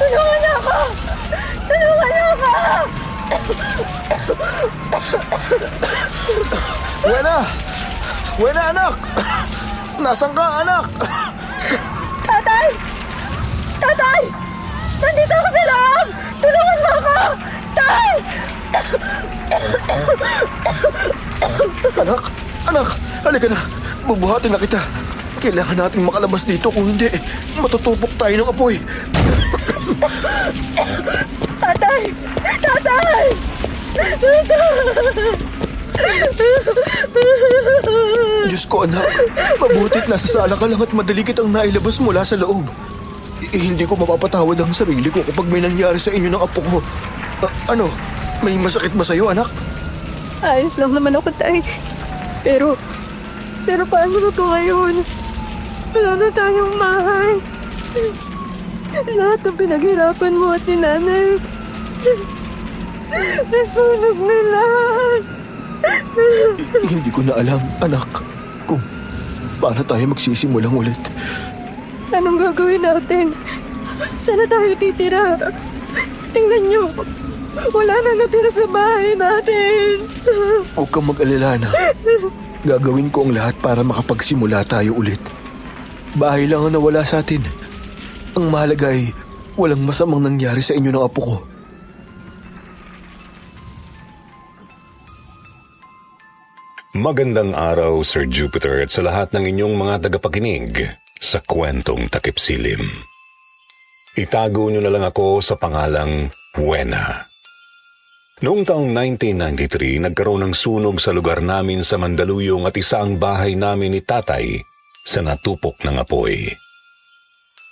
Tulungan niyo ako! Tulungan niyo ako! Wena! Wena, anak! Nasaan ka, anak? Tatay! Tatay! Nandito ako sa loob! Tulungan mo ako! Tay! Anak! Anak! Halika na! Bubuhatin na kita! Kailangan nating makalabas dito, kung hindi, matutupok tayo ng apoy! Tatay! Tatay! Diyos ko, anak. Mabutit nasa sala ka lang at madali kitang nailabas mula sa loob. Hindi ko mapapatawad ang sarili ko kapag may nangyari sa inyo ng apo ko. Ano? May masakit ba sa'yo, anak? Ayos lang naman ako, tay. Pero paano na ito ngayon? Wala na tayong bahay. Lahat ng pinaghirapan mo at ni nanay, nasunog na lahat. Hindi ko na alam, anak, kung paano tayo magsisimulang ulit. Anong gagawin natin? Saan na tayo titira? Tingnan niyo, wala na natira sa bahay natin. Huwag kang mag-alala, anak. Gagawin ko ang lahat para makapagsimula tayo ulit. Bahay lang ang nawala sa atin. Ang mahalaga ay walang masamang nangyari sa inyo ng apo ko. Magandang araw, Sir Jupiter, at sa lahat ng inyong mga tagapakinig sa Kwentong Takip Silim. Itago niyo na lang ako sa pangalang Wena. Noong taong 1993, nagkaroon ng sunog sa lugar namin sa Mandaluyong at isa ang bahay namin ni Tatay sa natupok ng apoy.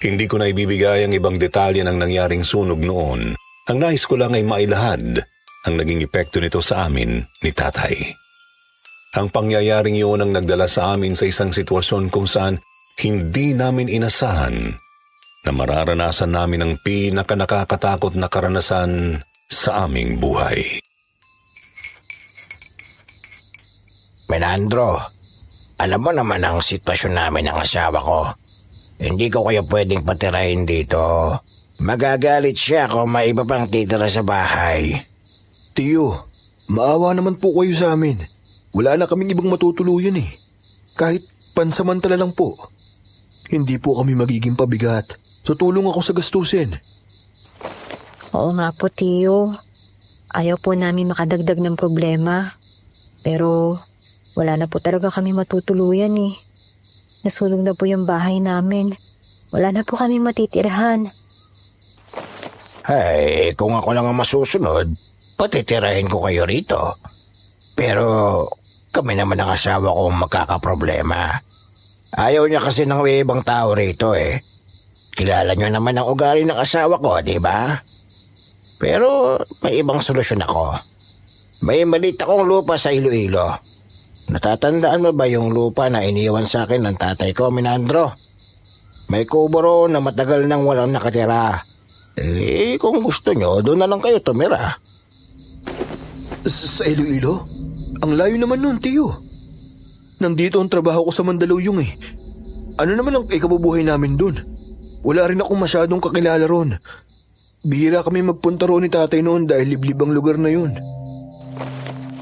Hindi ko na ibibigay ang ibang detalye ng nangyaring sunog noon. Ang nais ko lang ay mailahad ang naging epekto nito sa amin ni Tatay. Ang pangyayaring iyon ang nagdala sa amin sa isang sitwasyon kung saan hindi namin inasahan na mararanasan namin ang pinakanakakatakot na karanasan sa aming buhay. Menandro, alam mo naman ang sitwasyon namin ng asawa ko. Hindi ko kaya pwedeng patirahin dito. Magagalit siya kung may iba pang titira sa bahay. Tiyo, maawa naman po kayo sa amin. Wala na kaming ibang matutuluyan eh. Kahit pansamantala lang po. Hindi po kami magiging pabigat. Tutulong ako sa gastusin. Oo nga po, Tiyo. Ayaw po namin makadagdag ng problema. Pero wala na po talaga kami matutuluyan eh. Nasunog na po yung bahay namin. Wala na po kami matitirahan. Ay, kung ako lang ang masusunod, patitirahin ko kayo rito. Pero kami naman ang asawa ko magkakaproblema. Ayaw niya kasi ng may ibang tao rito eh. Kilala niyo naman ang ugali ng asawa ko, di ba? Pero may ibang solusyon ako. May maliit akong lupa sa Iloilo. Natatandaan mo ba yung lupa na iniwan sa akin ng tatay ko, Menandro? May kubo roon na matagal nang walang nakatira. Eh, kung gusto niyo, doon na lang kayo tumira. Sa Iloilo? Ang layo naman nun, Tiyo. Nandito ang trabaho ko sa Mandaluyong eh. Ano naman ang ikabubuhay namin dun? Wala rin akong masyadong kakilala ron. Bihira kami magpunta roon ni tatay noon dahil liblib ang lugar na yun.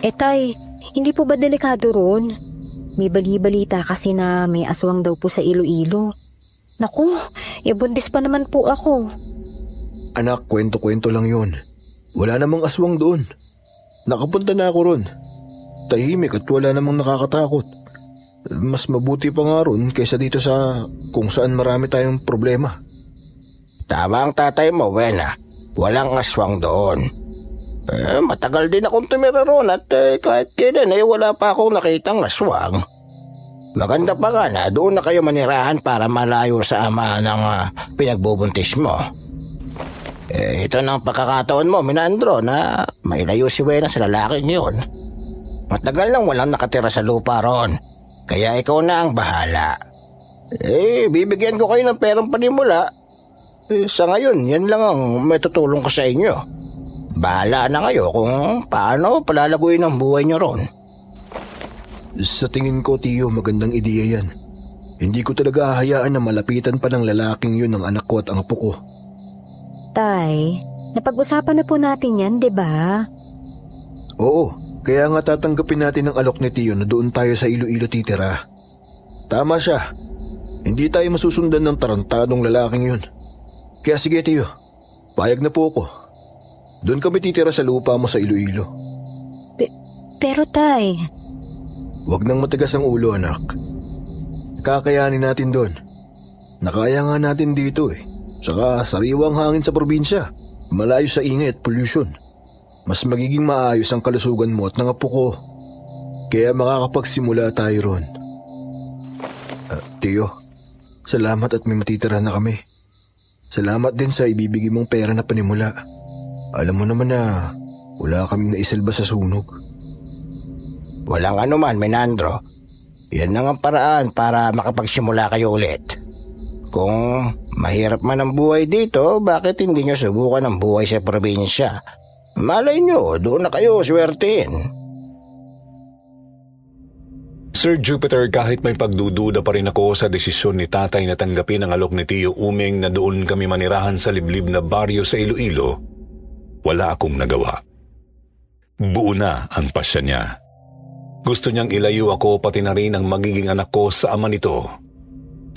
Tay, hindi po ba delikado ron? May bali-balita kasi na may aswang daw po sa Iloilo. Naku, buntis pa naman po ako. Anak, kwento-kwento lang yun. Wala namang aswang doon. Nakapunta na ako ron. Tahimik at wala namang nakakatakot. Mas mabuti pa nga ron kaysa dito sa kung saan marami tayong problema. Tama ang tatay mo, Wena. Walang aswang doon. Matagal din akong tumira roon at kahit kailan ay wala pa akong nakitang aswang. Maganda pa nga na doon na kayo manirahan para malayo sa ama ng pinagbubuntis mo. Ito na ang pagkakataon mo, Menandro, na mailayo si Wena sa lalaking yun. Matagal lang walang nakatira sa lupa ron, kaya ikaw na ang bahala. Bibigyan ko kayo ng perang panimula. Sa ngayon, yan lang ang may tutulong ko sa inyo. Bahala na kayo kung paano palalaguin ang buhay nyo ron. Sa tingin ko, Tiyo, magandang ideya yan. Hindi ko talaga hahayaan na malapitan pa ng lalaking yun ang anak ko at ang apo ko. Tay, napag-usapan na po natin yan, di ba? Oo, kaya nga tatanggapin natin ang alok ni Tiyo na doon tayo sa Iloilo titira. Tama siya. Hindi tayo masusundan ng tarantadong lalaking yun. Kaya sige Tiyo, payag na po ako. Doon kami titira sa lupa mo sa Iloilo. Pero Tay... Huwag nang matigas ang ulo, anak. Kakayanin natin doon. Nakaya nga natin dito eh. Saka sariwang hangin sa probinsya. Malayo sa ingay at pollution. Mas magiging maayos ang kalusugan mo at ng apo ko. Kaya makakapagsimula tayo ron. Tiyo, salamat at may matitira na kami. Salamat din sa ibibigay mong pera na panimula. Alam mo naman na wala kaming naisalba sa sunog. Walang anuman, Menandro. Yan lang ang paraan para makapagsimula kayo ulit. Kung mahirap man ang buhay dito, bakit hindi nyo subukan ang buhay sa probinsya? Malay nyo, doon na kayo swertein. Sir Jupiter, kahit may pagdududa pa rin ako sa desisyon ni tatay na tanggapin ang alok ni Tiyo Umeng na doon kami manirahan sa liblib na baryo sa Iloilo, wala akong nagawa. Buo na ang pasya niya. Gusto niyang ilayo ako pati na rin ang magiging anak ko sa ama nito,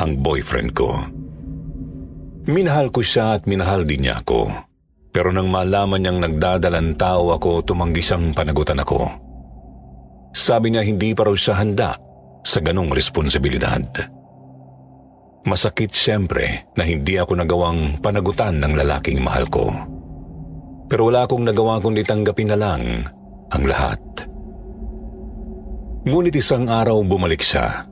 ang boyfriend ko. Minahal ko siya at minahal din niya ako. Pero nang malaman niyang nagdadalang tao ako, tumanggi siyang panagutan ako. Sabi niya hindi pa raw siya handa sa ganong responsibilidad. Masakit siyempre na hindi ako nagawang panagutan ng lalaking mahal ko. Pero wala akong nagawa kundi tanggapin na lang ang lahat. Ngunit isang araw bumalik siya.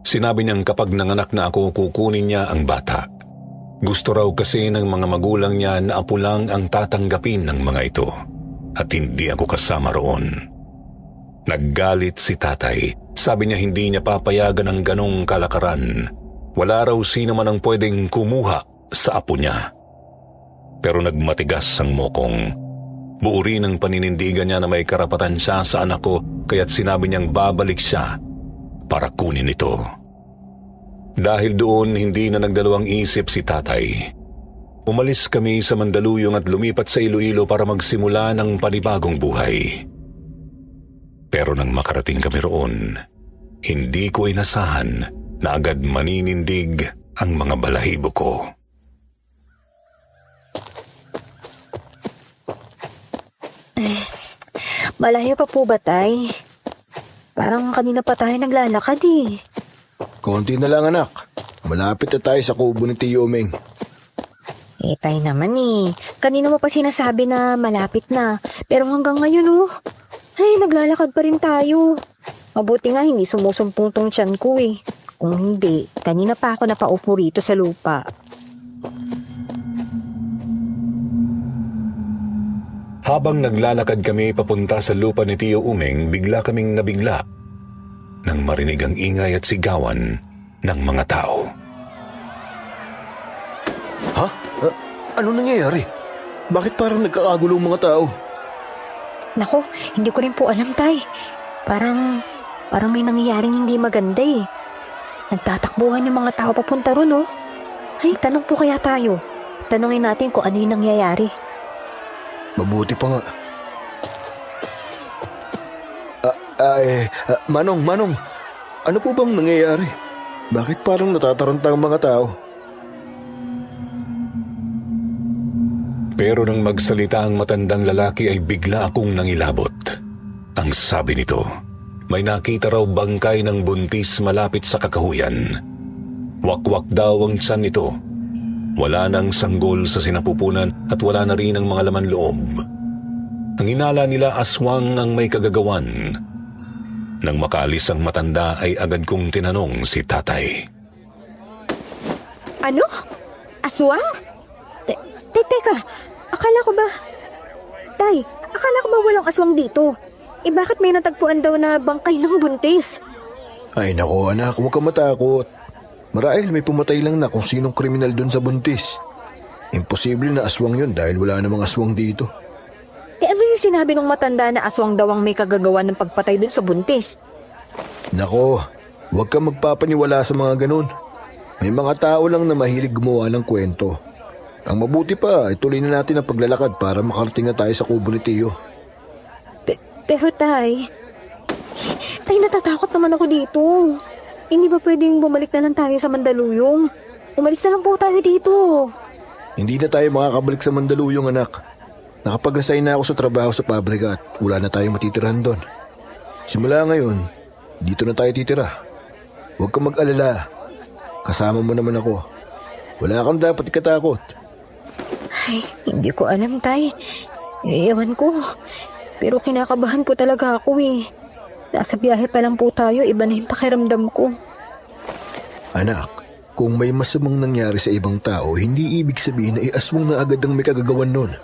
Sinabi niyang kapag nanganak na ako, kukunin niya ang bata. Gusto raw kasi ng mga magulang niya na apo lang ang tatanggapin ng mga ito at hindi ako kasama roon. Naggalit si tatay. Sabi niya hindi niya papayagan ang ganong kalakaran. Wala raw sino man ang pwedeng kumuha sa apo niya. Pero nagmatigas ang mokong. Buo rin ang paninindigan niya na may karapatan siya sa anak ko, kaya't sinabi niyang babalik siya para kunin ito. Dahil doon, hindi na nagdalawang isip si tatay. Umalis kami sa Mandaluyong at lumipat sa Iloilo para magsimula ng panibagong buhay. Pero nang makarating kami roon, hindi ko inasahan na agad maninindig ang mga balahibo ko. Malayo pa po ba, Tay? Parang kanina pa tayo naglalakad eh. Konti na lang anak. Malapit na tayo sa kubo ni Tiyo Umeng. Tay naman eh. Kanina mo pa sinasabi na malapit na. Pero hanggang ngayon ay naglalakad pa rin tayo. Mabuti nga hindi sumusumpong tong tiyan ko eh. Kung hindi, kanina pa ako napaupo rito sa lupa. Habang naglalakad kami papunta sa lupa ni Tiyo Umeng, bigla kaming nabigla nang marinig ang ingay at sigawan ng mga tao. Ha? Ano nangyayari? Bakit parang nagkakagulo ang mga tao? Nako, hindi ko rin po alam, Tay. Parang may nangyayaring hindi maganda eh. Nagtatakbuhan yung mga tao papunta ron Ay, tanong po kaya tayo. Tanungin natin kung ano yung nangyayari. Mabuti pa nga. Manong, ano po bang nangyayari? Bakit parang natataranta ang mga tao? Pero nang magsalita ang matandang lalaki ay bigla akong nangilabot. Ang sabi nito, may nakita raw bangkay ng buntis malapit sa kakahuyan. Wakwak daw ang tiyan nito. Wala nang sanggol sa sinapupunan at wala na rin ang mga laman loob. Ang hinala nila aswang ang may kagagawan. Nang makaalis ang matanda ay agad kong tinanong si tatay. Ano? Aswang? Teka, akala ko ba... Tay, akala ko ba walang aswang dito? Bakit may natagpuan daw na bangkay ng buntis? Ay nako anak, huwag ka matakot. Marahil may pumatay lang na kung sinong kriminal dun sa buntis. Imposible na aswang yun dahil wala namang aswang dito. Ano yung sinabi ng matanda na aswang daw ang may kagagawa ng pagpatay dun sa buntis? Nako, huwag ka magpapaniwala sa mga ganun. May mga tao lang na mahilig gumawa ng kwento. Ang mabuti pa, ituloy na natin ang paglalakad para makarating na tayo sa kubo ni Tio. Pero Tay, natatakot naman ako dito. Hindi ba pwedeng bumalik na lang tayo sa Mandaluyong? Umalis na lang po tayo dito. Hindi na tayo makakabalik sa Mandaluyong, anak. Nakapag-resign na ako sa trabaho sa pabrika at wala na tayong matitirahan doon. Simula ngayon, dito na tayo titira. Huwag kang mag-alala. Kasama mo naman ako. Wala kang dapat ikatakot. Ay, hindi ko alam, Tay. Ewan ko. Pero kinakabahan po talaga ako eh. Nasa biyahe pa lang po tayo, iba na yung pakiramdam ko. Anak, kung may masamang nangyari sa ibang tao, hindi ibig sabihin na iaswang na agad ang may kagagawan nun.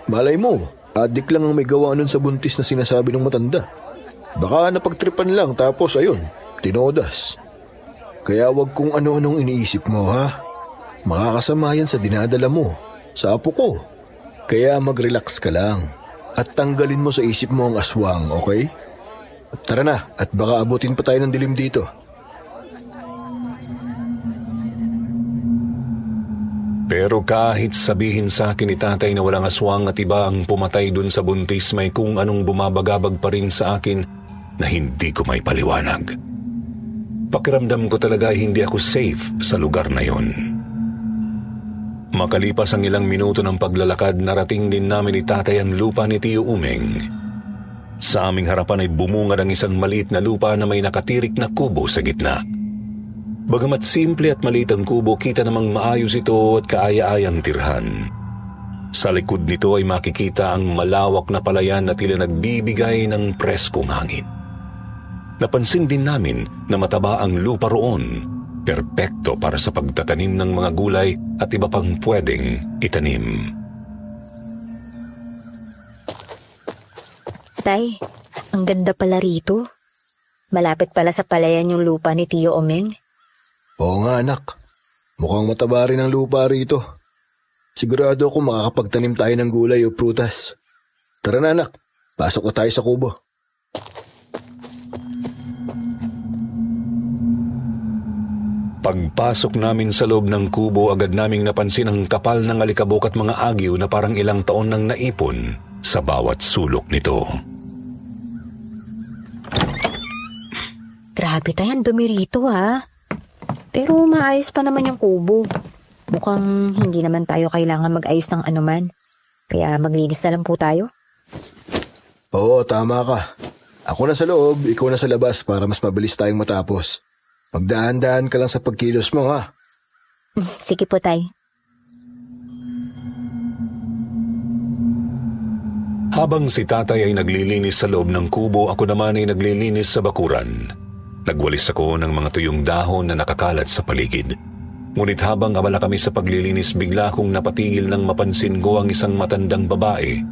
Malay mo, adik lang ang may gawa nun sa buntis na sinasabi ng matanda. Baka napagtripan lang tapos ayun, tinodas. Kaya wag kung ano-anong iniisip mo, ha? Makakasama yan sa dinadala mo, sa apo ko. Kaya mag-relax ka lang at tanggalin mo sa isip mo ang aswang, okay? At tara na, at baka abutin pa tayo ng dilim dito. Pero kahit sabihin sa akin ni tatay na walang aswang at iba ang pumatay dun sa buntis, may kung anong bumabagabag pa rin sa akin na hindi ko may paliwanag. Pakiramdam ko talaga hindi ako safe sa lugar na yon. Makalipas ang ilang minuto ng paglalakad, narating din namin ni tatay ang lupa ni Tio Umeng. Sa aming harapan ay bumungad ang isang maliit na lupa na may nakatirik na kubo sa gitna. Bagamat simple at maliit ang kubo, kita namang maayos ito at kaaya-ayang tirhan. Sa likod nito ay makikita ang malawak na palayan na tila nagbibigay ng preskong hangin. Napansin din namin na mataba ang lupa roon, perpekto para sa pagtatanim ng mga gulay at iba pang pwedeng itanim. Tay, ang ganda pala rito. Malapit pala sa palayan yung lupa ni Tio Omeng. Oo nga, anak. Mukhang mataba rin ang lupa rito. Sigurado ako makakapagtanim tayo ng gulay o prutas. Tara na, anak. Pasok na tayo sa kubo. Pagpasok namin sa loob ng kubo, agad naming napansin ang kapal ng alikabok at mga agyo na parang ilang taon nang naipon sa bawat sulok nito. Grabe tayo, ang dumi rito ha. Pero maayos pa naman yung kubo. Mukhang hindi naman tayo kailangan mag-ayos ng anuman. Kaya maglinis na lang po tayo. Oo, tama ka. Ako na sa loob, ikaw na sa labas para mas mabilis tayong matapos. Magdahan-dahan ka lang sa pagkilos mo, ha? Sige po, Tay. Habang si tatay ay naglilinis sa loob ng kubo, ako naman ay naglilinis sa bakuran. Nagwalis ako ng mga tuyong dahon na nakakalat sa paligid. Ngunit habang abala kami sa paglilinis, bigla akong napatigil nang mapansin ko ang isang matandang babae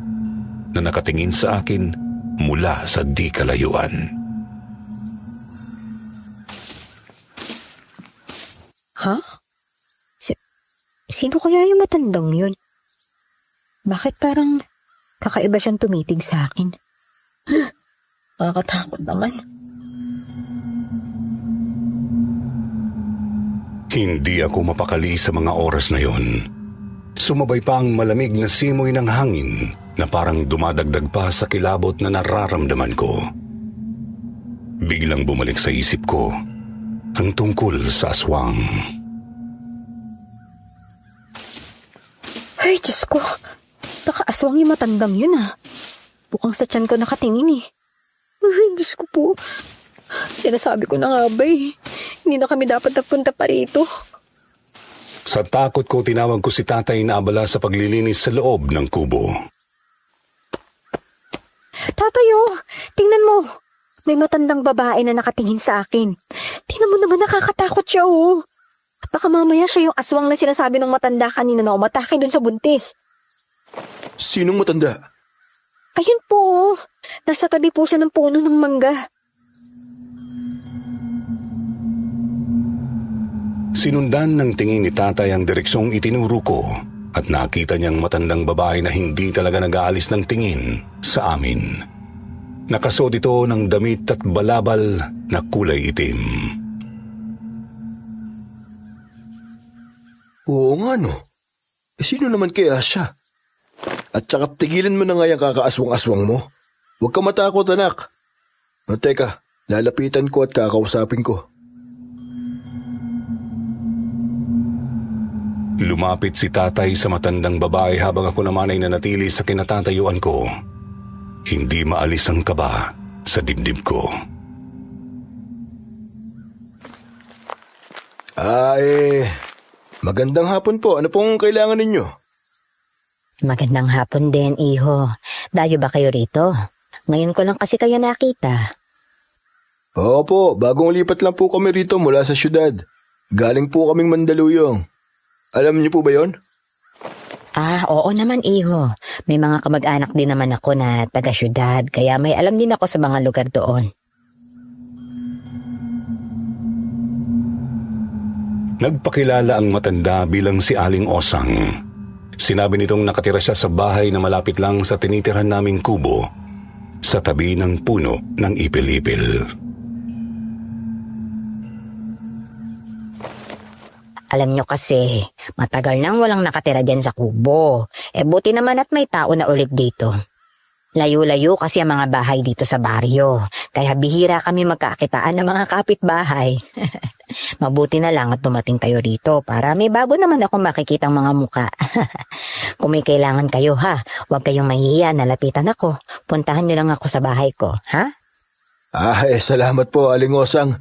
na nakatingin sa akin mula sa di kalayuan. Ha? Sino kaya yung matandang yun? Bakit parang kakaiba siyang tumitig sa akin? Nakakatakot naman. Hindi ako mapakali sa mga oras na yon. Sumabay pa ang malamig na simoy ng hangin na parang dumadagdag pa sa kilabot na nararamdaman ko. Biglang bumalik sa isip ko ang tungkol sa aswang. Ay, Diyos ko. Baka aswang yung matandang yun ah. Bukang sa tiyan ko nakatingin eh. Ay, Diyos ko po. Sinasabi ko na nga ba eh. Hindi na kami dapat nagpunta pa rito. Sa takot ko, tinawag ko si tatay na abala sa paglilinis sa loob ng kubo. Tatay oh, tingnan mo. May matandang babae na nakatingin sa akin. Tingnan mo naman, nakakatakot siya oh. Baka mamaya siya yung aswang na sinasabi ng matanda kanina na umatake dun sa buntis. Sinong matanda? Ayun po oh. Nasa tabi po siya ng puno ng mangga. Sinundan ng tingin ni tatay ang direksyong itinuro ko at nakita niyang matandang babae na hindi talaga nag-aalis ng tingin sa amin. Nakasuot ito ng damit at balabal na kulay itim. Oo nga no. Sino naman kaya siya? At saka tigilan mo na nga yung kakaaswang-aswang mo. Huwag ka matakot, anak. Teka, lalapitan ko at kakausapin ko. Lumapit si tatay sa matandang babae habang ako naman ay nanatili sa kinatatayuan ko. Hindi maalis ang kaba sa dibdib ko. Magandang hapon po. Ano pong kailangan ninyo? Magandang hapon din, iho. Dayo ba kayo rito? Ngayon ko lang kasi kayo nakita. Opo, bagong lipat lang po kami rito mula sa syudad. Galing po kaming Mandaluyong. Alam niyo po ba yon? Oo naman, iho. May mga kamag-anak din naman ako na taga-syudad, kaya may alam din ako sa mga lugar doon. Nagpakilala ang matanda bilang si Aling Osang. Sinabi nitong nakatira siya sa bahay na malapit lang sa tinitirahan naming kubo, sa tabi ng puno ng ipil-ipil. Alam nyo kasi, matagal nang walang nakatira dyan sa kubo. Buti naman at may tao na ulit dito. Layo-layo kasi ang mga bahay dito sa baryo, kaya bihira kami magkakitaan ng mga kapitbahay. Mabuti na lang at dumating kayo rito para may bago naman ako makikitang mga muka. Kung may kailangan kayo huwag kayong mahihiya, nalapitan ako. Puntahan nyo lang ako sa bahay ko, ha? Salamat po, Aling Osang.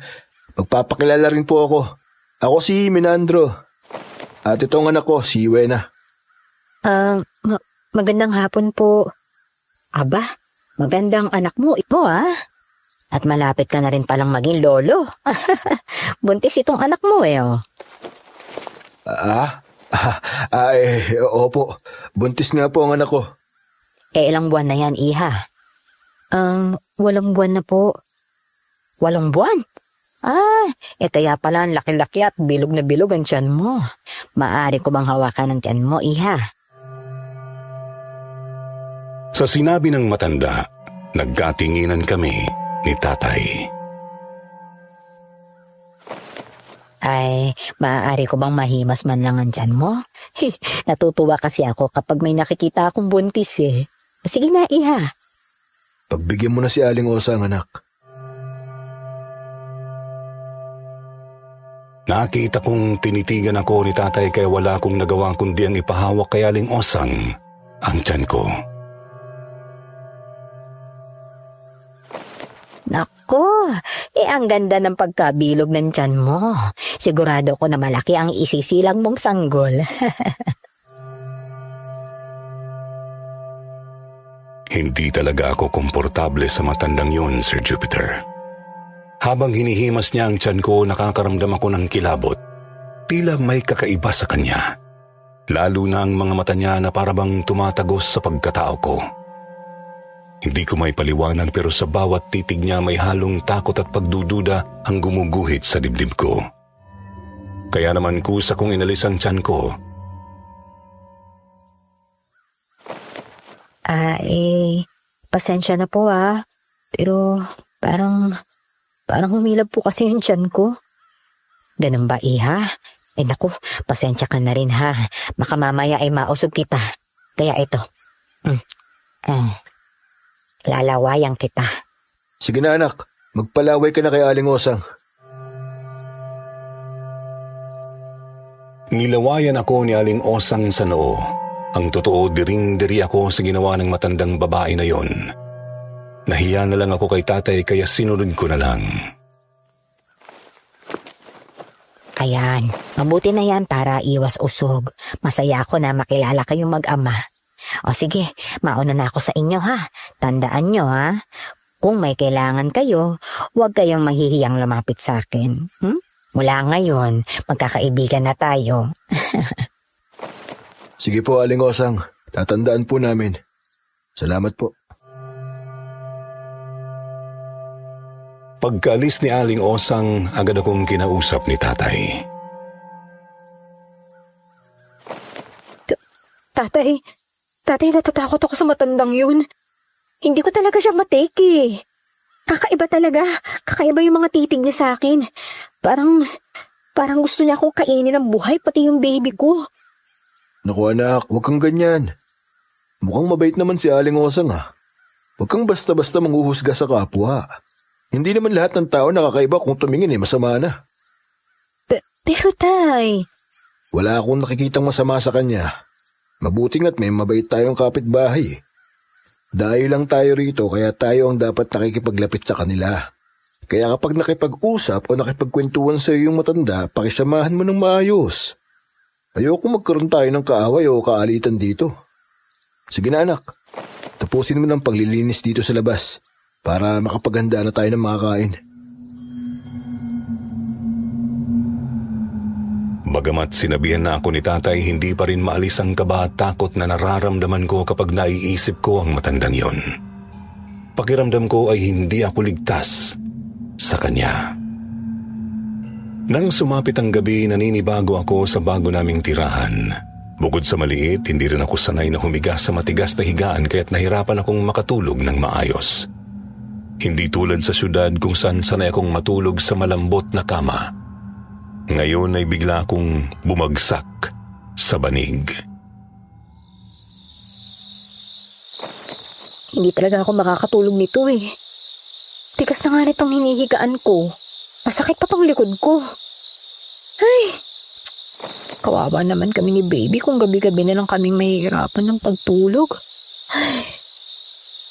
Magpapakilala rin po ako. Ako si Minandro. At itong anak ko, si Wena. Magandang hapon po. Aba, magandang anak mo ito At malapit ka na rin palang maging lolo. Buntis itong anak mo oh. Opo. Buntis nga po ang anak ko. Ilang buwan na yan, iha? 8 buwan na po. 8 buwan? Kaya pala ang laki-laki at bilog na bilog ang tiyan mo. Maaari ko bang hawakan ang tiyan mo, iha? Sa sinabi ng matanda, nagkatinginan kami ni tatay. Maaari ko bang mahimas man lang ang tiyan mo? Natutuwa kasi ako kapag may nakikita akong buntis Sige na, iha. Pagbigyan mo na si Aling Osang, anak. Nakita kong tinitigan ako ni tatay kaya wala akong nagawa kundi ang ipahawak kay Aling Osang ang tiyan ko. Nako, ang ganda ng pagkabilog ng tiyan mo. Sigurado ko na malaki ang isisilang mong sanggol. Hindi talaga ako komportable sa matandang yun, Sir Jupiter. Habang hinihimas niya ang tiyan ko, nakakaramdam ako ng kilabot. Tila may kakaiba sa kanya. Lalo na ang mga mata niya na parabang tumatagos sa pagkatao ko. Hindi ko may paliwanag pero sa bawat titig niya may halong takot at pagdududa ang gumuguhit sa dibdib ko. Kaya naman kusa kong inalis ang tiyan ko. Pasensya na po pero parang humilab po kasi yung tiyan ko. Ganun ba, iha? Naku, pasensya ka na rin Baka mamaya ay mausog kita. Kaya ito. Lalawayan kita. Sige na, anak. Magpalaway ka na kay Aling Osang. Nilawayan ako ni Aling Osang sa noo. Ang totoo, diring-diri ako sa ginawa ng matandang babae na yon. Nahiya na lang ako kay tatay kaya sinunod ko na lang. Ayan, mabuti na yan para iwas usog. Masaya ako na makilala kayong mag-ama. O sige, mauna na ako sa inyo Tandaan nyo kung may kailangan kayo, huwag kayong mahihiyang lumapit sa akin. Mula ngayon, magkakaibigan na tayo. Sige po, Aling Osang. Tatandaan po namin. Salamat po. Pagkaalis ni Aling Osang, agad akong kinausap ni tatay. Tatay, natatakot ako sa matandang yun. Hindi ko talaga siya matake Kakaiba talaga. Kakaiba yung mga titig niya sa akin. Parang gusto niya akong kainin ng buhay, pati yung baby ko. Naku anak, huwag kang ganyan. Mukhang mabait naman si Aling Osang ah. Huwag kang basta-basta manghuhusga sa kapwa. Hindi naman lahat ng tao nakakaiba kung tumingin masama na. Pero tay... Wala akong nakikitang masama sa kanya. Mabuti nga't may mabait tayong kapitbahay. Dahil lang tayo rito kaya tayo ang dapat nakikipaglapit sa kanila. Kaya kapag nakipag-usap o nakipagkwentuhan sa iyo yung matanda, pakisamahan mo ng maayos. Ayoko magkaroon tayo ng kaaway o kaalitan dito. Sige na anak, tapusin mo ng paglilinis dito sa labas para makapaghanda na tayo ng makakain. Bagamat sinabihan na ako ni tatay, hindi pa rin maalis ang kaba at takot na nararamdaman ko kapag naiisip ko ang matandang yon. Pakiramdam ko ay hindi ako ligtas sa kanya. Nang sumapit ang gabi, naninibago ako sa bago naming tirahan. Bukod sa maliit, hindi rin ako sanay na humiga sa matigas na higaan kaya't nahirapan akong makatulog ng maayos. Hindi tulad sa syudad kung saan sanay akong matulog sa malambot na kama. Ngayon ay bigla akong bumagsak sa banig. Hindi talaga ako makakatulog nito eh. Tigas na nga nitong hinihigaan ko. Masakit pa tong likod ko. Ay! Kawawa naman kami ni baby kung gabi-gabi na lang kaming mahihirapan ng pagtulog. Ay!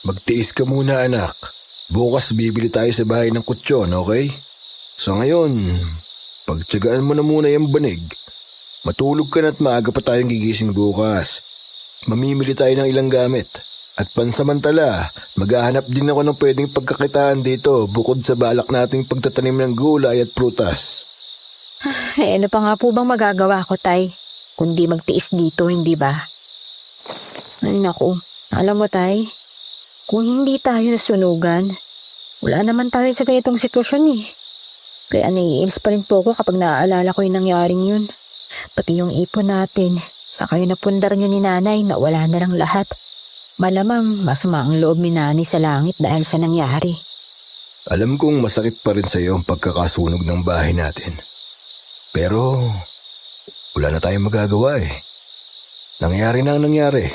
Magtiis ka muna anak. Bukas bibili tayo sa bahay ng kutsyon, okay? So ngayon, pagtsagaan mo na muna yung banig. Matulog ka na't maaga pa tayong gigising bukas. Mamimili tayo ng ilang gamit. At pansamantala, maghahanap din ako ng pwedeng pagkakitaan dito bukod sa balak nating pagtatanim ng gulay at prutas. Ano pa nga po bang magagawa ko, tay? Kundi magtiis dito, hindi ba? Ay naku, alam mo tay, kung hindi tayo nasunugan, wala naman tayo sa ganitong sitwasyon eh. Kaya naiinis pa rin po ako kapag naaalala ko yung nangyaring yun. Pati yung ipon natin, saka yung napundar nyo ni nanay na wala na lang lahat. Malamang masama ang loob ni nanay sa langit dahil sa nangyari. Alam kong masakit pa rin sa iyo ang pagkakasunog ng bahay natin. Pero wala na tayong magagawa eh. Nangyari na ang nangyari.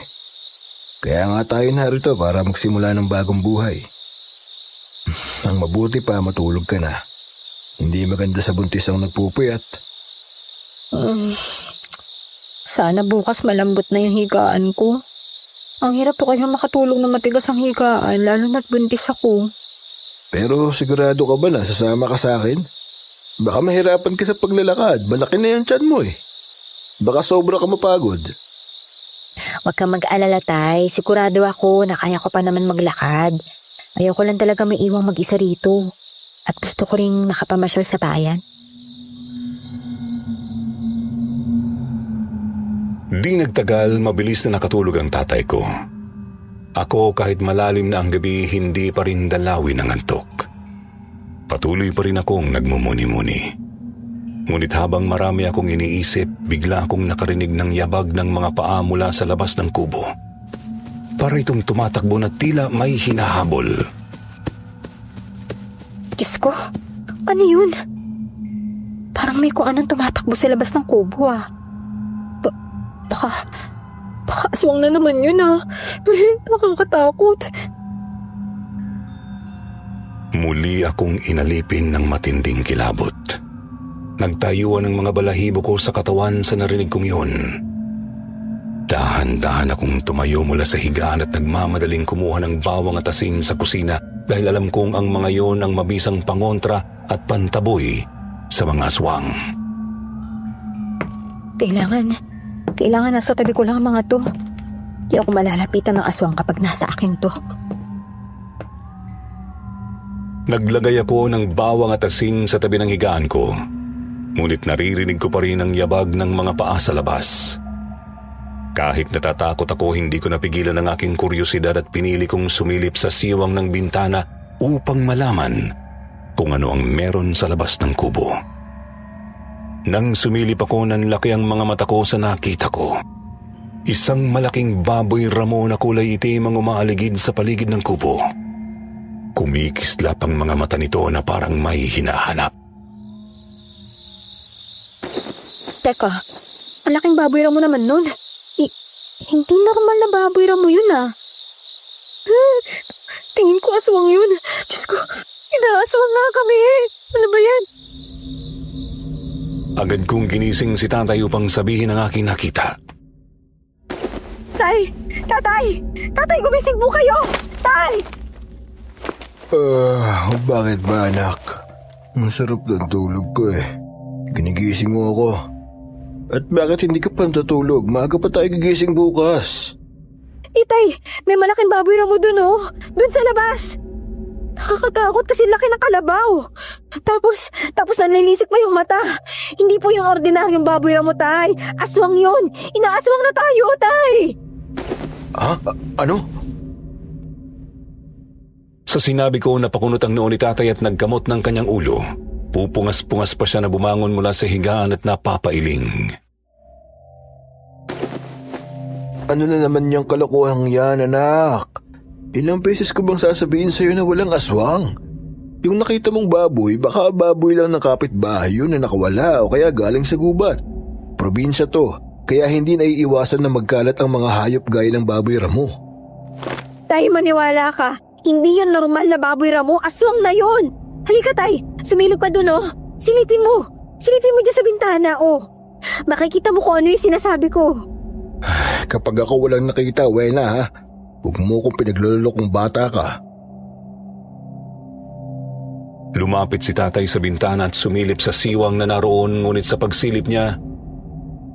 Kaya nga tayo narito para magsimula ng bagong buhay. Ang mabuti pa matulog ka na. Hindi maganda sa buntis ang nagpupuyat. Sana bukas malambot na yung higaan ko. Ang hirap po kaya makatulog na matigas ang higaan, lalo na't buntis ako. Pero sigurado ka ba na sasama ka sa akin? Baka mahirapan ka sa paglalakad, malaki na yung tiyan mo eh. Baka sobra ka mapagod. Huwag kang mag-alala tay, sigurado ako na kaya ko pa naman maglakad. Ayoko lang talaga may iwang mag-isa rito. At gusto ko ring nakapamasyal sa bayan. Di nagtagal, mabilis na nakatulog ang tatay ko. Ako kahit malalim na ang gabi, hindi pa rin dalawin ang antok. Patuloy pa rin akong nagmumuni-muni. Ngunit habang marami akong iniisip, bigla akong nakarinig ng yabag ng mga paa mula sa labas ng kubo. Para itong tumatakbo na tila may hinahabol. Diyos ko, ano yun? Parang may kung anong tumatakbo sa labas ng kubo ah. Baka aswang na naman yun ah. Nakakatakot. Muli akong inalipin ng matinding kilabot. Nagtayuan ang mga balahibo ko sa katawan sa narinig kong yun. Dahan-dahan akong tumayo mula sa higaan at nagmamadaling kumuha ng bawang at asin sa kusina dahil alam kong ang mga yon ang mabisang pangontra at pantaboy sa mga aswang. Kailangan nasa tabi ko lang ang mga to. Di ako malalapitan ng aswang kapag nasa akin to. Naglagay ako ng bawang at asin sa tabi ng higaan ko. Ngunit naririnig ko pa rin ang yabag ng mga paa sa labas. Kahit natatakot ako, hindi ko napigilan ang aking kuryosidad at pinili kong sumilip sa siwang ng bintana upang malaman kung ano ang meron sa labas ng kubo. Nang sumilip ako, nanlaki ang mga mata ko sa nakita ko. Isang malaking baboy ramo na kulay itim ang umaaligid sa paligid ng kubo. Kumikislap ang mga mata nito na parang may hinahanap. Teka, ang laking baboy ramo naman nun. Hindi normal na baboy Ramo yun ah. Tingin ko aswang yun. Diyos ko, inaaswang nga kami eh. Ano ba yan? Agad kong ginising si tatay upang sabihin ang aking nakita. Tay! Tatay! Tatay, gumising po kayo! Tay! Bakit ba anak? Ang sarap ng tulog ko eh. Ginigising mo ako. At bakit hindi ka pa natutulog? Maaga pa tayo gigising bukas. Tay, may malaking baboy Ramo dun oh. Dun sa labas. Nakakatakot kasi laki ng kalabaw. Tapos nanlilisik pa yung mata. Hindi po yung ordinaryong baboy Ramo, Tay. Aswang yun. Inaaswang na tayo, Tay. Ha? Ano? Sa sinabi ko, napakunot ang noo ni tatay at nagkamot ng kanyang ulo. Pupungas-pungas pa siya na bumangon mula sa higaan at napapailing. Ano na naman yung kalokohang yan, anak? Ilang beses ko bang sasabihin sa'yo na walang aswang? Yung nakita mong baboy, baka baboy lang ng kapitbahay yun na nakawala o kaya galing sa gubat. Probinsya to, kaya hindi naiiwasan na magkalat ang mga hayop gaya ng baboy Ramo. Tay, maniwala ka. Hindi yun normal na baboy Ramo. Aswang na yun. Halika, Tay. Sumilog ka dun, oh. Silipin mo. Silipin mo dyan sa bintana, oh. Makikita mo kung ano yung sinasabi ko. Kapag ako walang nakita, Wena ha, huwag mo kong pinaglulolo kung bata ka. Lumapit si tatay sa bintana at sumilip sa siwang na naroon, ngunit sa pagsilip niya,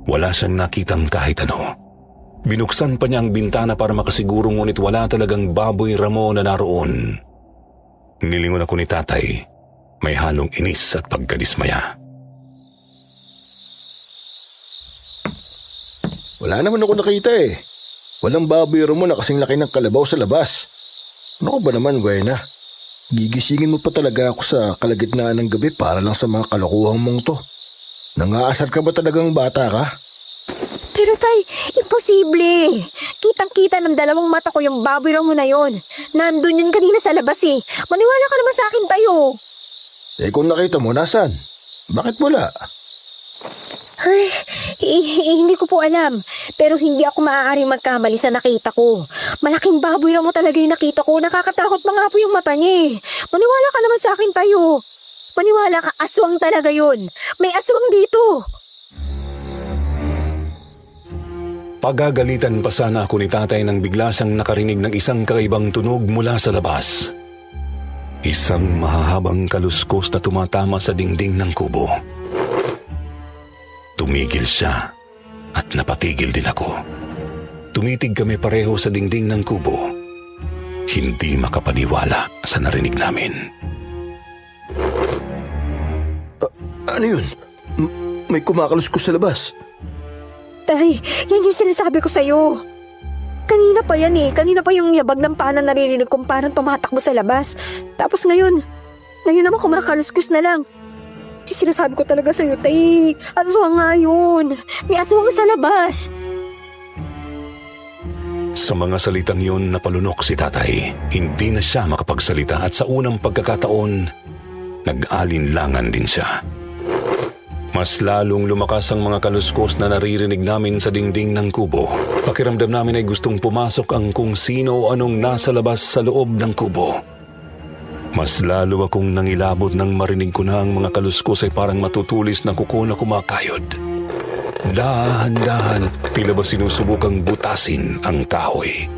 wala siyang nakitang kahit ano. Binuksan pa niya ang bintana para makasiguro, ngunit wala talagang baboy Ramo na naroon. Nilingon ako ni tatay, may halong inis at pagkadismaya. Wala naman ako nakita eh. Walang baboy Ramo na kasing laki ng kalabaw sa labas. Ano ba naman, Wena? Gigisingin mo pa talaga ako sa kalagitnaan ng gabi para lang sa mga kalokohang mong to. Nangaasar ka ba talagang bata ka? Pero Tay, imposible. Kitang-kita ng dalawang mata ko yung baboy Ramo na yon. Nandun yun kanina sa labas eh. Maniwala ka naman sa akin, Tayo. Eh kung nakita mo, nasan? Bakit wala? Ay, hindi ko po alam. Pero hindi ako maaaring magkamali sa nakita ko. Malaking baboy Ramo talaga yung nakita ko. Nakakatakot pa nga po yung mata niya eh. Maniwala ka naman sa akin, Tayo. Maniwala ka, aswang talaga yun. May aswang dito. Pagagalitan pa sana ako ni tatay nang bigla siyang nakarinig ng isang kakaibang tunog mula sa labas. Isang mahahabang kaluskos na tumatama sa dingding ng kubo. Tumigil siya at napatigil din ako. Tumitig kami pareho sa dingding ng kubo. Hindi makapaniwala sa narinig namin. Ano yun? May kumakaluskos sa labas. Tay, yan yung sinasabi ko sa'yo. Kanina pa yan eh. Kanina pa yung yabag ng pana naririnig kong parang tumatakbo sa labas. Tapos ngayon naman kumakaluskos na lang. Sinasabi ko talaga sa'yo, Tay. Aswang nga yun. May aswang sa labas. Sa mga salitang yun, napalunok si tatay. Hindi na siya makapagsalita at sa unang pagkakataon, nag-alinlangan din siya. Mas lalong lumakas ang mga kaluskos na naririnig namin sa dingding ng kubo. Pakiramdam namin ay gustong pumasok ang kung sino o anong nasa labas sa loob ng kubo. Mas lalo akong nangilabot nang marinig ko na ang mga kaluskos ay parang matutulis na kuko na kumakayod. Dahan-dahan, tila ba sinusubukang butasin ang kahoy.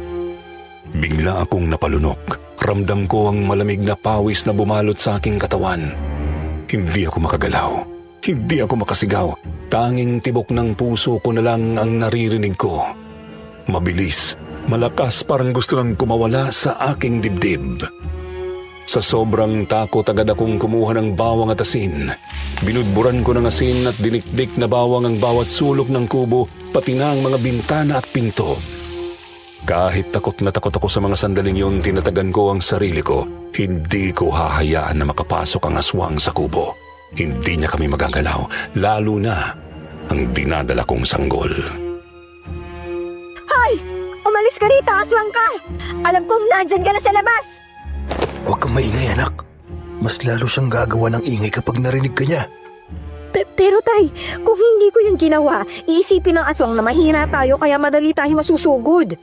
Bigla akong napalunok. Ramdam ko ang malamig na pawis na bumalot sa aking katawan. Hindi ako makagalaw. Hindi ako makasigaw. Tanging tibok ng puso ko na lang ang naririnig ko. Mabilis, malakas, parang gusto nang kumawala sa aking dibdib. Sa sobrang takot agad akong kumuha ng bawang at asin. Binudburan ko ng asin at dinikdik na bawang ang bawat sulok ng kubo, pati na ang mga bintana at pinto. Kahit takot na takot ako sa mga sandaling yun, tinatagan ko ang sarili ko. Hindi ko hahayaan na makapasok ang aswang sa kubo. Hindi niya kami magagalaw, lalo na ang dinadala kong sanggol. Hoy! Umalis ka rito, aswang ka! Alam kong nandyan ka na sa labas! Huwag kang maingay, anak. Mas lalo siyang gagawa ng ingay kapag narinig ka niya. Pero tay, kung hindi ko yung ginawa, iisipin ng aswang na mahina tayo kaya madali tayo masusugod.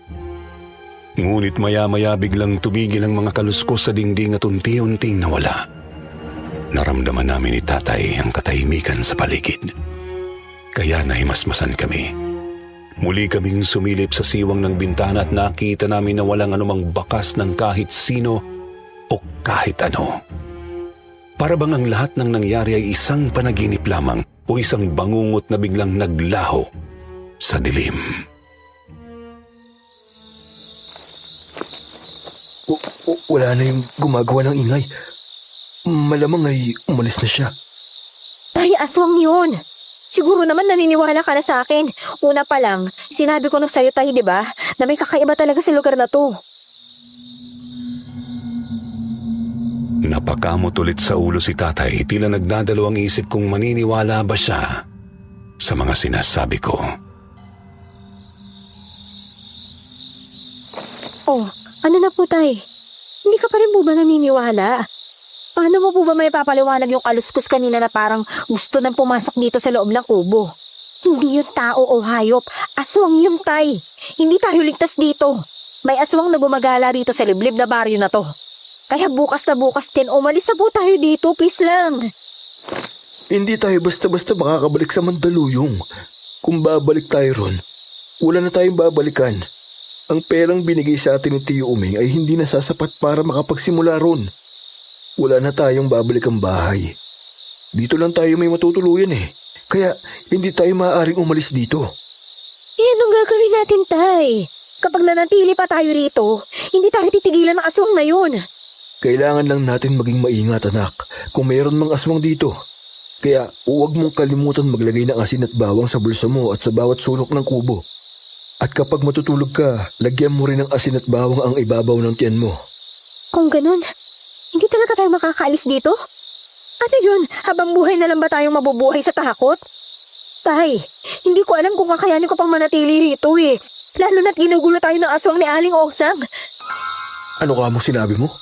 Ngunit maya-maya biglang tumigil ang mga kaluskos sa dingding at unti-unting nawala. Naramdaman namin ni tatay ang katahimikan sa paligid. Kaya nahimasmasan kami. Muli kaming sumilip sa siwang ng bintana at nakita namin na walang anumang bakas ng kahit sino o kahit ano. Para bang ang lahat ng nangyari ay isang panaginip lamang o isang bangungot na biglang naglaho sa dilim. Wala na yung gumagawa ng ingay. Malamang ay umalis na siya. Tay, aswang yun. Siguro naman naniniwala ka na sa akin. Una pa lang, sinabi ko na sa'yo tayo, di ba? Na may kakaiba talaga sa lugar na to. Napakamot ulit sa ulo si tatay, tila nagdadalawang isip kung maniniwala ba siya sa mga sinasabi ko. Oh, ano na po tay? Hindi ka pa rin po ba naniniwala? Paano mo po ba may papaliwanag yung kaluskos kanina na parang gusto nang pumasok dito sa loob ng kubo? Hindi yun tao o hayop. Aswang yun, tay. Hindi tayo ligtas dito. May aswang na gumagala rito sa liblib na baryo na to. Kaya bukas na bukas din, umalis na po tayo dito, please lang. Hindi tayo basta-basta makakabalik sa Mandaluyong. Kung babalik tayo ron, wala na tayong babalikan. Ang perang binigay sa atin ni Tio Uming ay hindi na sasapat para makapagsimula ron. Wala na tayong babalik ang bahay. Dito lang tayo may matutuluyan eh. Kaya hindi tayo maaaring umalis dito. Anong gagawin natin, tay? Kapag nanatili pa tayo rito, hindi tayo titigilan ng aswang na yun. Kailangan lang natin maging maingat, anak, kung mayroon mang aswang dito. Kaya huwag mong kalimutan maglagay ng asin at bawang sa bulsa mo at sa bawat sulok ng kubo. At kapag matutulog ka, lagyan mo rin ng asin at bawang ang ibabaw ng tiyan mo. Kung ganun, hindi talaga tayo makakaalis dito? Ano yun? Habang buhay na lang ba tayong mabubuhay sa takot? Tay, hindi ko alam kung kakayanin ko pang manatili rito eh. Lalo na't ginugulo tayo ng aswang ni Aling Osang. Ano ka mo sinabi mo?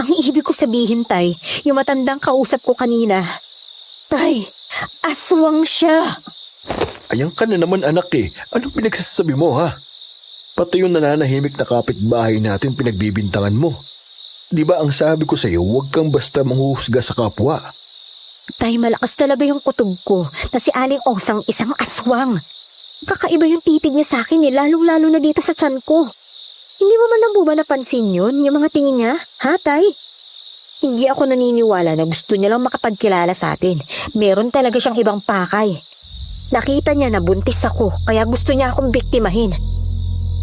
Ang ibig ko sabihin, tay, yung matandang kausap ko kanina. Tay, aswang siya. Ayan ka na naman, anak eh. Anong pinagsasabi mo, ha? Pati yung nananahimik na kapitbahay natin pinagbibintangan mo. Di ba ang sabi ko sa'yo, huwag kang basta manghuhusga sa kapwa. Tay, malakas talaga yung kutob ko na si Aling Osang isang aswang. Kakaiba yung titig niya sa akin eh, lalong-lalo na dito sa tiyan ko. Hindi mo man lang ba napansin yun, yung mga tingin niya? Ha, tay? Hindi ako naniniwala na gusto niya lang makapagkilala sa atin. Meron talaga siyang ibang pakay. Nakita niya na buntis ako, kaya gusto niya akong biktimahin.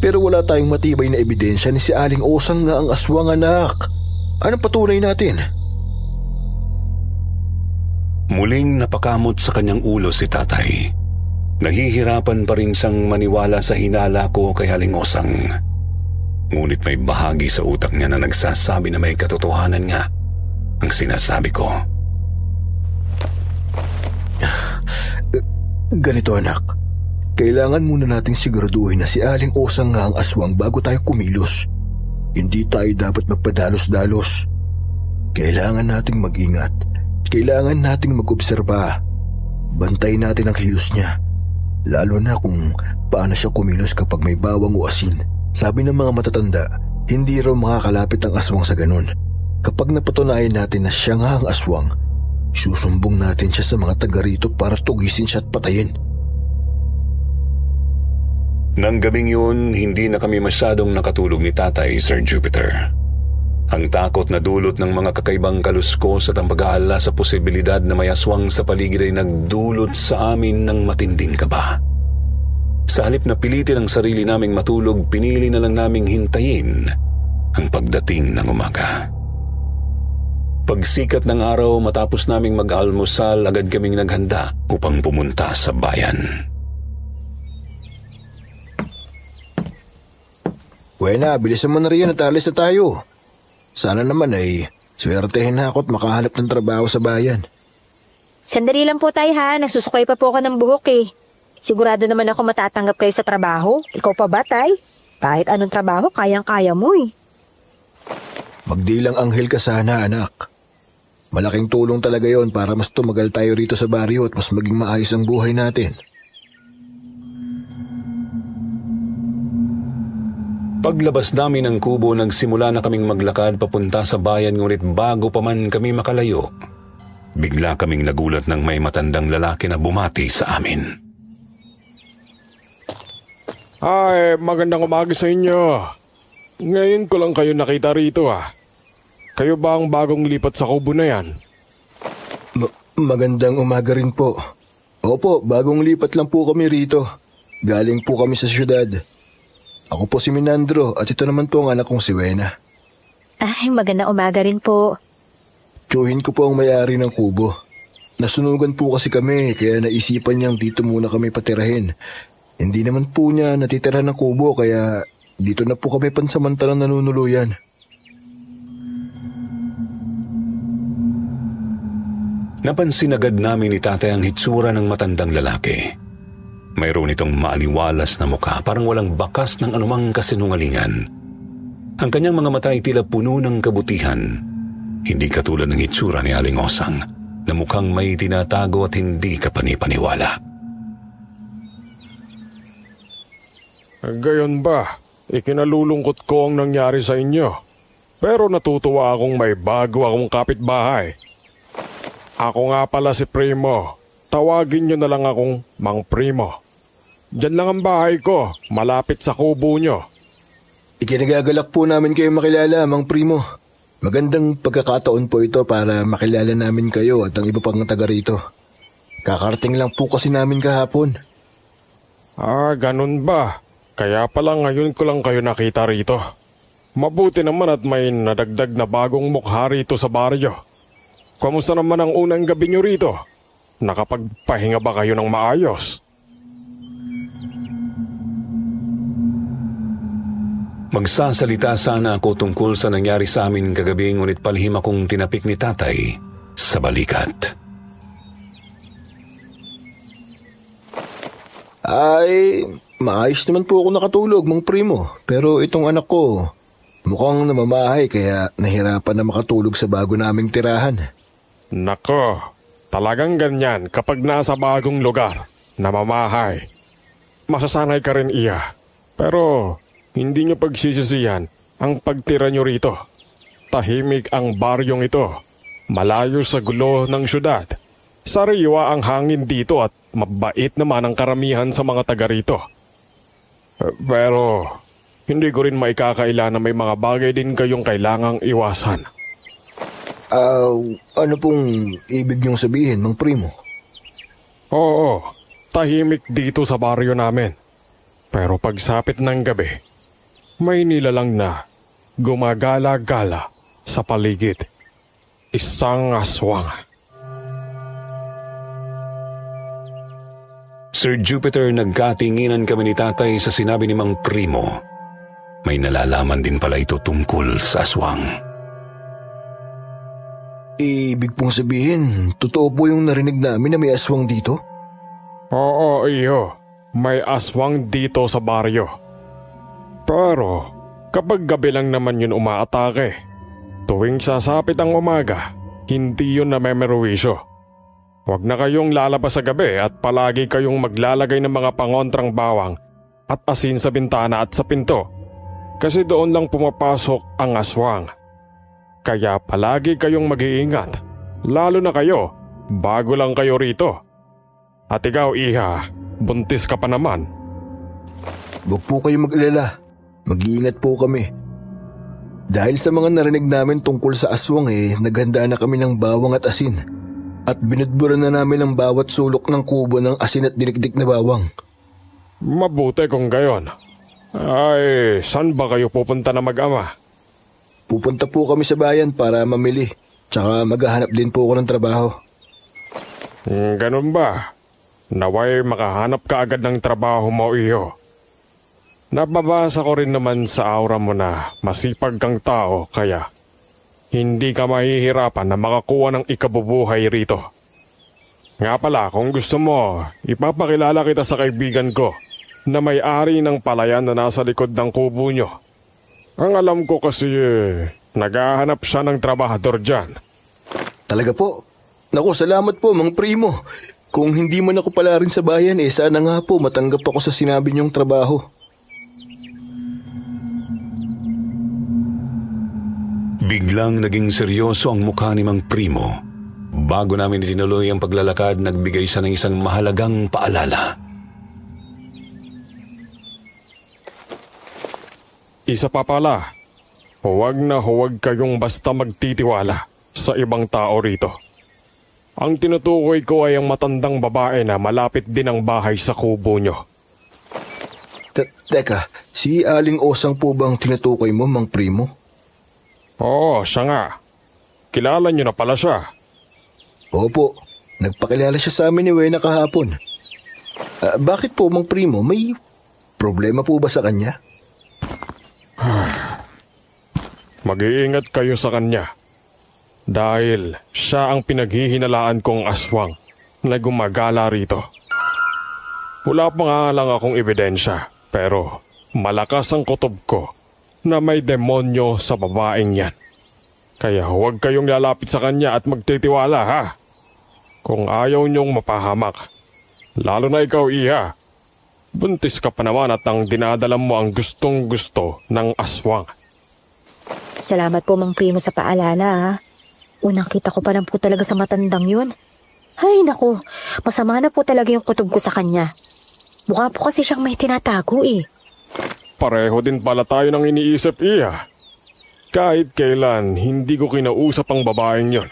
Pero wala tayong matibay na ebidensya ni si Aling Osang nga ang aswang, anak. Anong patunay natin? Muling napakamot sa kanyang ulo si tatay. Nahihirapan pa rin siyang maniwala sa hinala ko kay Aling Osang. Ngunit may bahagi sa utak niya na nagsasabi na may katotohanan nga ang sinasabi ko. Ganito, anak. Kailangan muna nating siguraduhin na si Aling Osang nga ang aswang bago tayo kumilos. Hindi tayo dapat magpadalos-dalos. Kailangan nating mag-ingat. Kailangan nating mag-obserba. Bantayin natin ang kilos niya. Lalo na kung paano siya kumilos kapag may bawang o asin. Sabi ng mga matatanda, hindi raw makakalapit ang aswang sa ganun. Kapag napatunayan natin na siya nga ang aswang, susumbong natin siya sa mga taga rito para tugisin siya at patayin. Nang gabing yun, hindi na kami masyadong nakatulog ni tatay, Sir Jupiter. Ang takot na dulot ng mga kakaibang kaluskos at ang pag-aalala sa posibilidad na may aswang sa paligid ay nagdulot sa amin ng matinding kaba. Sa halip na pilitin ang sarili naming matulog, pinili na lang naming hintayin ang pagdating ng umaga. Pagsikat ng araw matapos naming mag-almusal, agad kaming naghanda upang pumunta sa bayan. Buena, bilisan mo na riyan at alis na tayo. Sana naman ay swertehin na ako at makahanap ng trabaho sa bayan. Sandali lang po tayo ha, nagsusuklay pa po ako ng buhok eh. Sigurado naman ako matatanggap kayo sa trabaho. Ikaw pa ba, tay? Kahit anong trabaho, kayang-kaya mo eh. Magdilang anghel ka sana, anak. Malaking tulong talaga yon para mas tumagal tayo rito sa baryo at mas maging maayos ang buhay natin. Paglabas namin ng kubo, nagsimula na kaming maglakad papunta sa bayan, ngunit bago pa man kami makalayo, bigla kaming nagulat ng may matandang lalaki na bumati sa amin. Ay, magandang umaga sa inyo. Ngayon ko lang kayo nakita rito Kayo ba ang bagong lipat sa kubo na yan? Magandang umaga rin po. Opo, bagong lipat lang po kami rito. Galing po kami sa syudad. Ako po si Minandro at ito naman po ang anak kong si Wena. Ay, magandang umaga rin po. Tiyuhin ko po ang may-ari ng kubo. Nasunugan po kasi kami kaya naisipan niyang dito muna kami patirahin. Hindi naman po niya natitira ng kubo kaya dito na po kami pansamantalang nanunuluyan. Napansin agad namin ni tatay ang hitsura ng matandang lalaki. Mayroon itong maaliwalas na mukha, parang walang bakas ng anumang kasinungalingan. Ang kanyang mga mata ay tila puno ng kabutihan. Hindi katulad ng hitsura ni Aling Osang na mukhang may tinatago at hindi ka panipaniwala. Gayon ba? Ikinalulungkot ko ang nangyari sa inyo. Pero natutuwa akong may bago akong kapitbahay. Ako nga pala si Primo. Tawagin niyo na lang akong Mang Primo. Diyan lang ang bahay ko, malapit sa kubo niyo. Ikinagagalak po namin kayo makilala, Mang Primo. Magandang pagkakataon po ito para makilala namin kayo at ang iba pang taga rito. Kakarating lang po kasi namin kahapon. Ganun ba? Kaya pala ngayon ko lang kayo nakita rito. Mabuti naman at may nadagdag na bagong mukha rito sa baryo. Kamusta naman ang unang gabi niyo rito? Nakapagpahinga ba kayo ng maayos? Magsasalita sana ako tungkol sa nangyari sa amin kagabi, ngunit palihim akong tinapik ni tatay sa balikat. Ay, maayos naman po ako nakatulog, Mang Primo. Pero itong anak ko, mukhang namamahay kaya nahirapan na makatulog sa bago naming tirahan. Nako, talagang ganyan kapag nasa bagong lugar, namamahay. Masasanay ka rin iya. Pero hindi nyo pagsisisihan ang pagtira nyo rito. Tahimik ang baryong ito, malayo sa gulo ng syudad. Sariwa ang hangin dito at mabait naman ang karamihan sa mga taga rito. Pero hindi ko rin maikakaila na may mga bagay din kayong kailangang iwasan. Ano pong ibig niyong sabihin, Mang Primo? Oo, tahimik dito sa baryo namin. Pero pagsapit ng gabi, may nilalang na gumagala-gala sa paligid. Isang aswang. Sir Jupiter, nagkatinginan kami ni tatay sa sinabi ni Mang Primo. May nalalaman din pala ito tungkol sa aswang. Ibig pong sabihin, totoo po yung narinig namin na may aswang dito? Oo, iyo. May aswang dito sa baryo. Pero kapag gabi lang naman yun umaatake. Tuwing sasapit ang umaga, hindi yun namemerwisyo. Huwag na kayong lalabas sa gabi at palagi kayong maglalagay ng mga pangontrang bawang at asin sa bintana at sa pinto. Kasi doon lang pumapasok ang aswang. Kaya palagi kayong mag-iingat, lalo na kayo, bago lang kayo rito. At ikaw, Iha, buntis ka pa naman. Huwag po kayo mag-alala, mag-iingat po kami. Dahil sa mga narinig namin tungkol sa aswang naghanda na kami ng bawang at asin. At binudburan na namin ang bawat sulok ng kubo ng asin at dinikdik na bawang. Mabuti kung gayon. Ay, saan ba kayo pupunta na mag-ama? Pupunta po kami sa bayan para mamili. Tsaka maghahanap din po ako ng trabaho. Ganun ba? Naway makahanap ka agad ng trabaho mo, iyo. Nababasa ko rin naman sa aura mo na masipag kang tao kaya hindi ka mahihirapan na makakuha ng ikabubuhay rito. Nga pala, kung gusto mo, ipapakilala kita sa kaibigan ko na may-ari ng palayan na nasa likod ng kubo nyo. Ang alam ko kasi naghahanap siya ng trabahador dyan. Talaga po? Naku, salamat po, Mang Primo. Kung hindi man ako pala rin sa bayan, sana nga po matanggap ako sa sinabi niyong trabaho. Biglang naging seryoso ang mukha ni Mang Primo. Bago namin itinuloy ang paglalakad, nagbigay siya ng isang mahalagang paalala. Isa pa pala, huwag na huwag kayong basta magtitiwala sa ibang tao rito. Ang tinutukoy ko ay ang matandang babae na malapit din ang bahay sa kubo nyo. Teka, si Aling Osang po bang tinutukoy mo, Mang Primo? Oo, siya nga. Kilala nyo na pala siya. Opo, nagpakilala siya sa amin ni Wena kahapon. Bakit po, Mang Primo? May problema po ba sa kanya? Mag-iingat kayo sa kanya. Dahil siya ang pinaghihinalaan kong aswang na gumagala rito. Wala pa nga lang akong ebidensya, pero malakas ang kutob ko na may demonyo sa babaeng yan. Kaya huwag kayong lalapit sa kanya at magtitiwala, ha? Kung ayaw niyong mapahamak, lalo na ikaw, Iha. Buntis ka pa naman at ang dinadala mo ang gustong gusto ng aswang. Salamat po, Mang Primo, sa paalala, ha? Unang kita ko pa lang po talaga sa matandang yun. Ay, naku, masama na po talaga yung kutob ko sa kanya. Mukha po kasi siyang may tinatago eh. Pareho din pala tayo ng iniisip, Iya. Kahit kailan, hindi ko kinausap ang babaeng yon.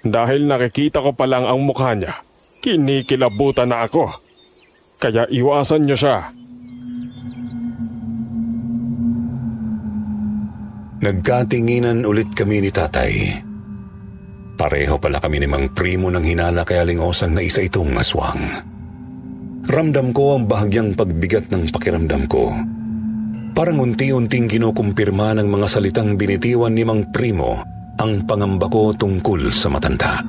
Dahil nakikita ko pa lang ang mukha niya, kinikilabutan na ako. Kaya iwasan niyo siya. Nagkatinginan ulit kami ni Tatay. Pareho pala kami ni Mang Primo nang hinala kay Aling Osang na isa itong aswang. Ramdam ko ang bahagyang pagbigat ng pakiramdam ko. Parang unti-unting kinukumpirma ng mga salitang binitiwan ni Mang Primo ang pangamba ko tungkol sa matanda.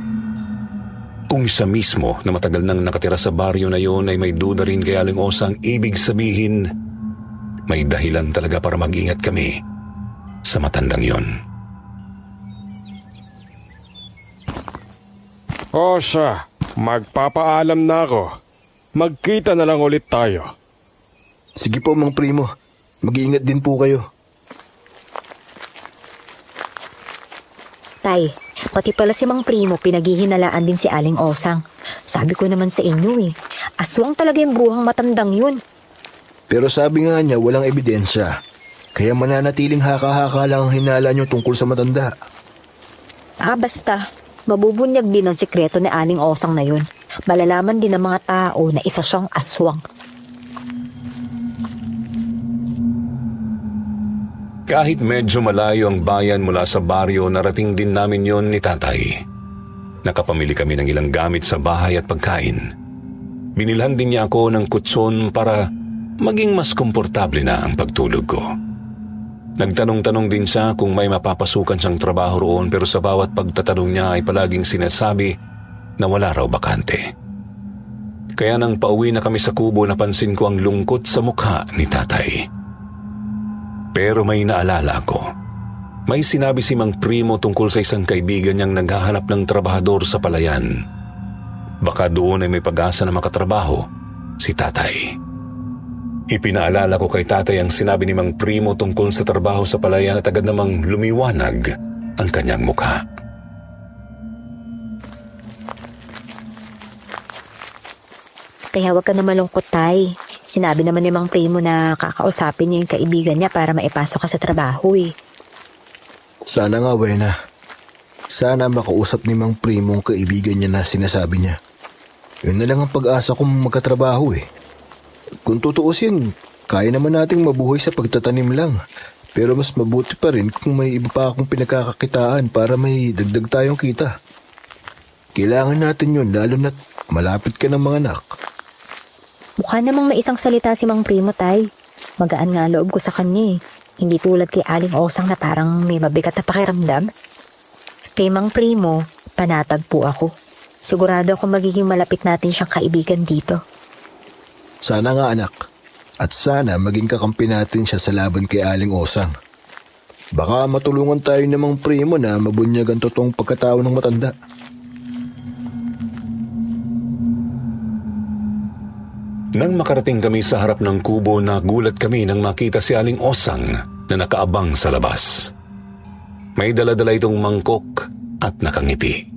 Kung siya mismo na matagal nang nakatira sa baryo na yon ay may duda rin kay Aling Osang, ibig sabihin may dahilan talaga para mag-ingat kami sa matandang yon. O siya, magpapaalam na ako. Magkita na lang ulit tayo. Sige po, Mang Primo. Mag-iingat din po kayo. Tay, pati pala si Mang Primo pinaghihinalaan din si Aling Osang. Sabi ko naman sa inyo eh, aswang talaga yung bruhang matandang yun. Pero sabi nga niya walang ebidensya. Kaya mananatiling haka-haka lang ang hinala niyo tungkol sa matanda. Basta. Mabubunyag din ang sikreto ni Aling Osang na yun. Malalaman din ng mga tao na isa siyang aswang. Kahit medyo malayo ang bayan mula sa baryo, narating din namin yon ni Tatay. Nakapamili kami ng ilang gamit sa bahay at pagkain. Binilhan din niya ako ng kutson para maging mas komportable na ang pagtulog ko. Nagtanong-tanong din siya kung may mapapasukan siyang trabaho roon, pero sa bawat pagtatanong niya ay palaging sinasabi na wala raw bakante. Kaya nang pauwi na kami sa kubo, napansin ko ang lungkot sa mukha ni Tatay. Pero may naalala ako. May sinabi si Mang Primo tungkol sa isang kaibigan niyang naghahanap ng trabahador sa palayan. Baka doon ay may pag-asa na makatrabaho si Tatay. Ipinaalala ko kay Tatay ang sinabi ni Mang Primo tungkol sa trabaho sa palayan at agad namang lumiwanag ang kanyang mukha. Kaya huwag ka na malungkot, Tay. Sinabi naman ni Mang Primo na kakausapin niya yung kaibigan niya para maipasok ka sa trabaho eh. Sana nga, Wena. Sana makausap ni Mang Primo ang kaibigan niya na sinasabi niya. Yun na lang ang pag-asa kong magkatrabaho eh. Kung tutuusin, kaya naman nating mabuhay sa pagtatanim lang. Pero mas mabuti pa rin kung may iba pa akong pinagkakakitaan para may dagdag tayong kita. Kailangan natin yun, lalo na't malapit ka ng mga anak. Mukha namang may isang salita si Mang Primo, Tay. Magaan nga loob ko sa kanya eh. Hindi tulad kay Aling Osang na parang may mabigat na pakiramdam. Kay Mang Primo, panatag po ako. Sigurado ako magiging malapit natin siyang kaibigan dito. Sana nga, anak. At sana maging kakampi natin siya sa laban kay Aling Osang. Baka matulungan tayo namang primo na mabunyag ang totoong pagkatao ng matanda. Nang makarating kami sa harap ng kubo, nagulat kami nang makita si Aling Osang na nakaabang sa labas. May dala-dala itong mangkok at nakangiti.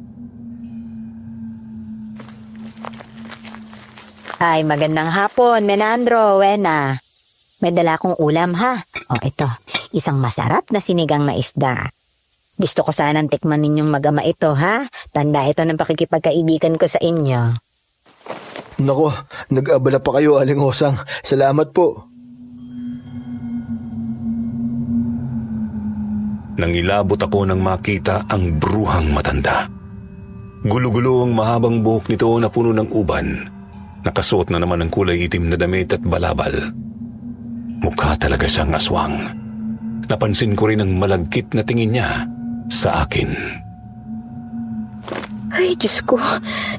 Ay, magandang hapon, Menandro, Wena. May dala akong ulam, ha? O, ito. Isang masarap na sinigang na isda. Gusto ko sanang tikman ninyong mag-ama ito, ha? Tanda ito ng pakikipagkaibigan ko sa inyo. Nako, nag-abala pa kayo, Aling Osang. Salamat po. Nangilabot ako nang makita ang bruhang matanda. Gulo-gulo ang mahabang buhok nito na puno ng uban. Nakasuot na naman ng kulay itim na damit at balabal. Mukha talaga siyang aswang. Napansin ko rin ang malagkit na tingin niya sa akin. Ay, Diyos ko.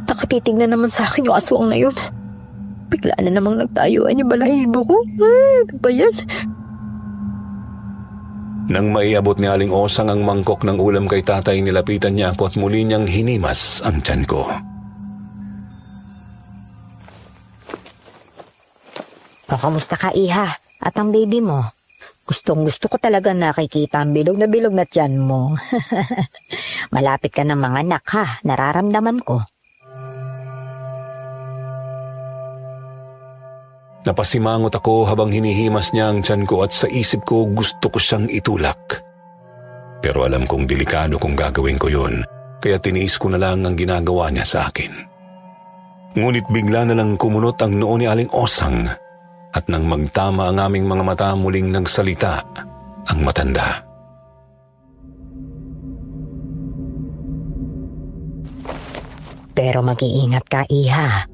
Nakatitignan naman sa akin yung aswang na yun. Bigla na namang nagtayuan yung balahibo ko. Ay, ano ba yan? Nang maiabot ni Aling Osang ang mangkok ng ulam kay tatay, nilapitan niya ako at muli niyang hinimas ang tiyan ko. O, kamusta ka, Iha? At ang baby mo? Gustong-gusto ko talaga nakikita ang bilog na tiyan mo. Malapit ka ng mga anak, ha? Nararamdaman ko. Napasimangot ako habang hinihimas niya ang tiyan ko at sa isip ko gusto ko siyang itulak. Pero alam kong delikado kung gagawin ko yun, kaya tiniis ko na lang ang ginagawa niya sa akin. Ngunit bigla na lang kumunot ang noo ni Aling Osang at nang magtama ang aming mga mata, muling nagsalita ang matanda. Pero mag-iingat ka, Iha.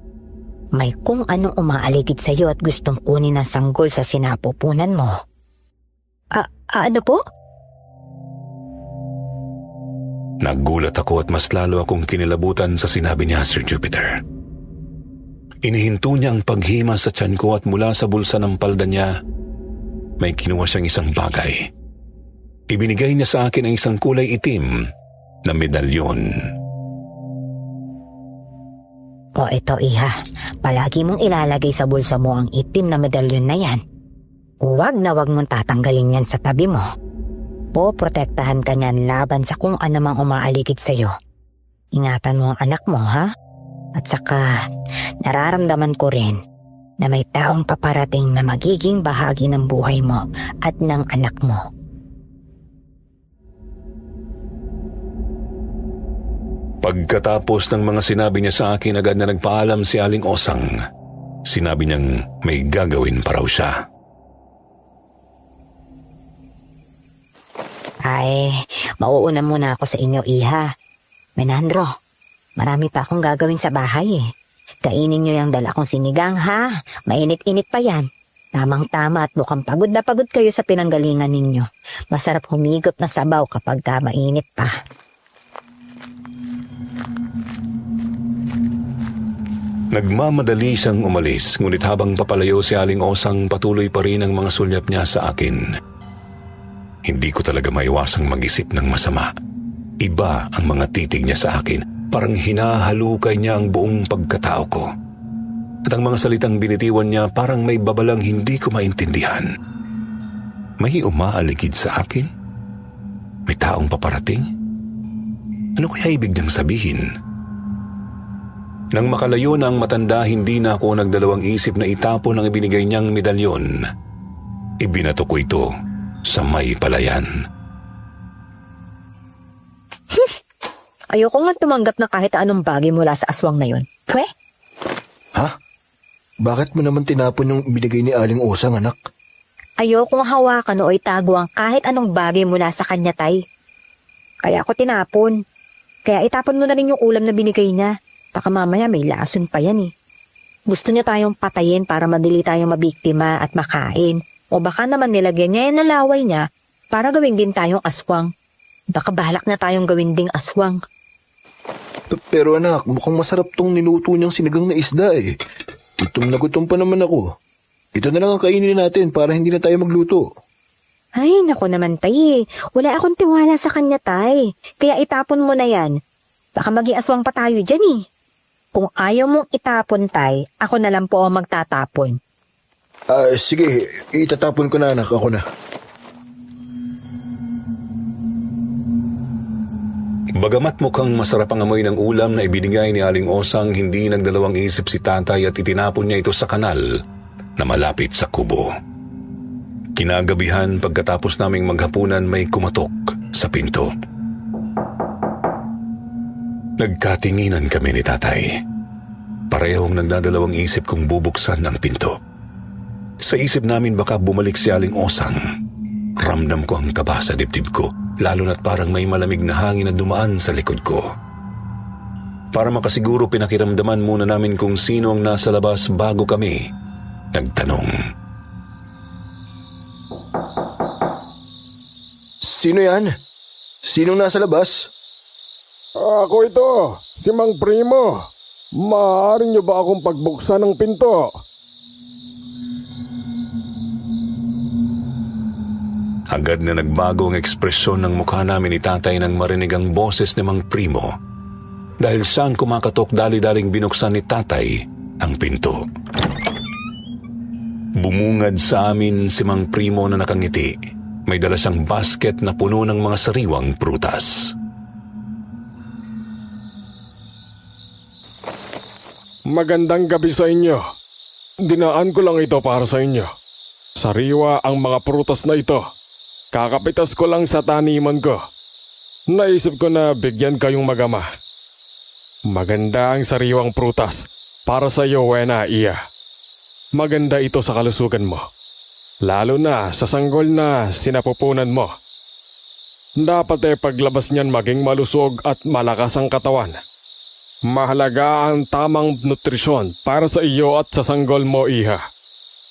May kung anong umaaligid sa iyo at gustong kunin ang sanggol sa sinapupunan mo. Ano po? Nagulat ako at mas lalo akong kinilabutan sa sinabi niya, Sir Jupiter. Inihinto niya ang paghima sa tiyan ko at mula sa bulsa ng palda niya, may kinuha siyang isang bagay. Ibinigay niya sa akin ang isang kulay itim na medalyon. O ito, Iha. Palagi mong ilalagay sa bulsa mo ang itim na medalyon na yan. Huwag na huwag mong tatanggalin yan sa tabi mo. Poprotektahan ka niyan laban sa kung anumang umaaligid sa'yo. Ingatan mo ang anak mo, ha? At saka, nararamdaman ko rin na may taong paparating na magiging bahagi ng buhay mo at ng anak mo. Pagkatapos ng mga sinabi niya sa akin, agad na nagpaalam si Aling Osang. Sinabi niyang may gagawin pa raw siya. Ay, mauuna muna ako sa inyo, Iha. Menandro, marami pa akong gagawin sa bahay eh. Kainin niyo yung dala kong sinigang, ha? Mainit-init pa yan. Tamang-tama at mukhang pagod na pagod kayo sa pinanggalingan ninyo. Masarap humigop na sabaw kapag mainit pa. Nagmamadali siyang umalis, ngunit habang papalayo si Aling Osang, patuloy pa rin ang mga sulyap niya sa akin. Hindi ko talaga maiwasang mag-isip ng masama. Iba ang mga titig niya sa akin. Parang hinahalukay niya ang buong pagkatao ko. At ang mga salitang binitiwan niya parang may babalang hindi ko maintindihan. May umaaligid sa akin? May taong paparating? Ano kaya ibig niyang sabihin? Nang makalayo na ang matanda, hindi na ako nagdalawang isip na itapon ang ibinigay niyang medalyon. Ibinato ko ito sa may palayan. Ayoko nga tumanggap na kahit anong bagay mula sa aswang na yun. Pwe? Ha? Bakit mo naman tinapon yung binigay ni Aling Osang, anak? Ayokong hawakan o itago ang kahit anong bagay mula sa kanya, tay. Kaya ako tinapon. Kaya itapon mo na rin yung ulam na binigay niya. Baka mamaya may lason pa yan eh. Gusto niya tayong patayin para madali tayong mabiktima at makain. O baka naman nilagyan niya yung nalaway niya para gawin din tayong aswang. Baka balak na tayong gawin ding aswang. Pero anak, mukhang masarap tong niluto niyang sinigang na isda eh. Gutom na gutom pa naman ako. Ito na lang ang kainin natin para hindi na tayo magluto. Ay, naku naman, tay. Wala akong tiwala sa kanya, tay. Kaya itapon mo na yan. Baka maging aswang pa tayo dyan eh. Kung ayaw mong itapon, tay, ako na lang po ang magtatapon. Sige, itatapon ko na anak, ako na. Bagamat mukhang masarap ang amoy ng ulam na ibinigay ni Aling Osang, hindi nagdalawang isip si tatay at itinapon niya ito sa kanal na malapit sa kubo. Kinagabihan pagkatapos naming maghapunan may kumatok sa pinto. Nagkatinginan kami ni tatay. Parehong nagdadalawang isip kung bubuksan ang pinto. Sa isip namin baka bumalik si Aling Osang. Ramdam ko ang kaba sa dibdib ko, lalo na't parang may malamig na hangin na dumaan sa likod ko. Para makasiguro pinakiramdaman muna namin kung sino ang nasa labas bago kami nagtanong. Sino yan? Sinong nasa labas? Ako ito, si Mang Primo. Maaari niyo ba akong pagbuksan ng pinto? Agad na nagbago ang ekspresyon ng mukha namin ni tatay nang marinig ang boses ni Mang Primo. Dahil siyang kumakatok, dali-daling binuksan ni tatay ang pinto. Bumungad sa amin si Mang Primo na nakangiti. May dala siyang basket na puno ng mga sariwang prutas. Magandang gabi sa inyo. Dinaan ko lang ito para sa inyo. Sariwa ang mga prutas na ito. Kakapitas ko lang sa taniman ko. Naisip ko na bigyan kayong magama. Maganda ang sariwang prutas para sa iyo, Wena, Iya. Maganda ito sa kalusugan mo. Lalo na sa sanggol na sinapupunan mo. Dapat paglabas niyan maging malusog at malakas ang katawan. Mahalaga ang tamang nutrisyon para sa iyo at sa sanggol mo, Iha.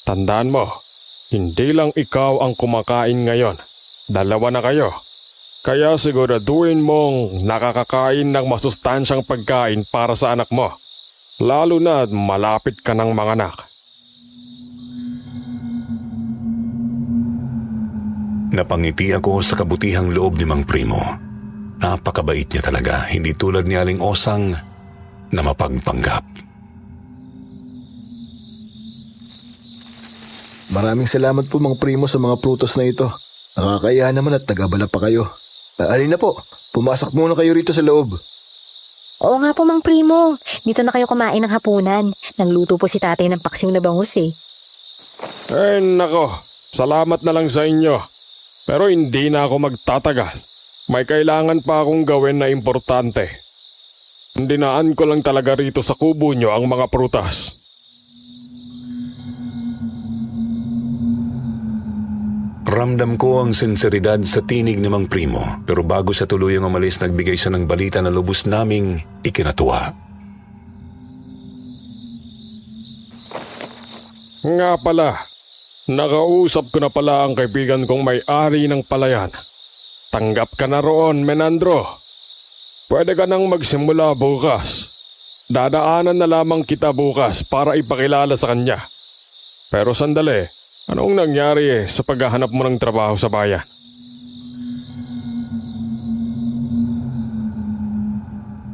Tandaan mo, hindi lang ikaw ang kumakain ngayon. Dalawa na kayo. Kaya siguraduhin mong nakakakain ng masustansyang pagkain para sa anak mo. Lalo na malapit ka ng manganak. Napangiti ako sa kabutihang loob ni Mang Primo. Napakabait niya talaga, hindi tulad ni Aling Osang na mapagpanggap. Maraming salamat po Mang Primo sa mga prutas na ito. Nakakaya naman at nagabala pa kayo. Alin na po, pumasok muna kayo rito sa loob. Oo nga po, Mang Primo. Dito na kayo kumain ng hapunan. Nangluto po si tatay ng paksiw na bangus eh. Eh nako, salamat na lang sa inyo. Pero hindi na ako magtatagal. May kailangan pa akong gawin na importante. Dinaan ko lang talaga rito sa kubo nyo ang mga prutas. Ramdam ko ang sinseridad sa tinig ni Mang Primo, pero bago siya tuluyang umalis, nagbigay siya ng balita na lubos naming ikinatuwa. Nga pala, nakausap ko na pala ang kaibigan kong may-ari ng palayan. Tanggap ka na roon, Menandro. Pwede ka nang magsimula bukas. Dadaanan na lamang kita bukas para ipakilala sa kanya. Pero sandali, anong nangyari sa paghahanap mo ng trabaho sa bayan?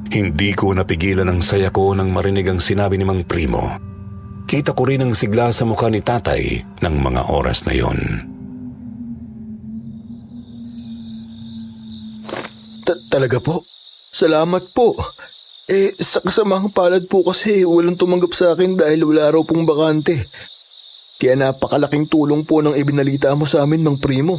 Hindi ko napigilan ang saya ko nang marinig ang sinabi ni Mang Primo. Kita ko rin ang sigla sa mukha ni tatay ng mga oras na yon. Talaga po? Salamat po. Sa kasamang palad po kasi walang tumanggap sa akin dahil wala raw pong bakante. Kaya napakalaking tulong po ng ibinalita mo sa amin, Mang Primo.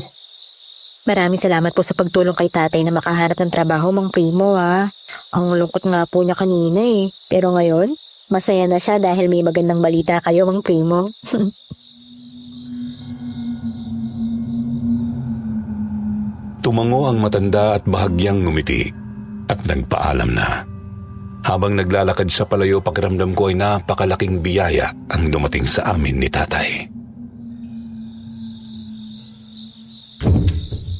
Maraming salamat po sa pagtulong kay tatay na makahanap ng trabaho, Mang Primo, ha. Ang lungkot nga po niya kanina eh. Pero ngayon, masaya na siya dahil may magandang balita kayo, Mang Primo. Tumango ang matanda at bahagyang ngumiti at nagpaalam na. Habang naglalakad siya palayo, pakiramdam ko ay napakalaking biyaya ang dumating sa amin ni tatay.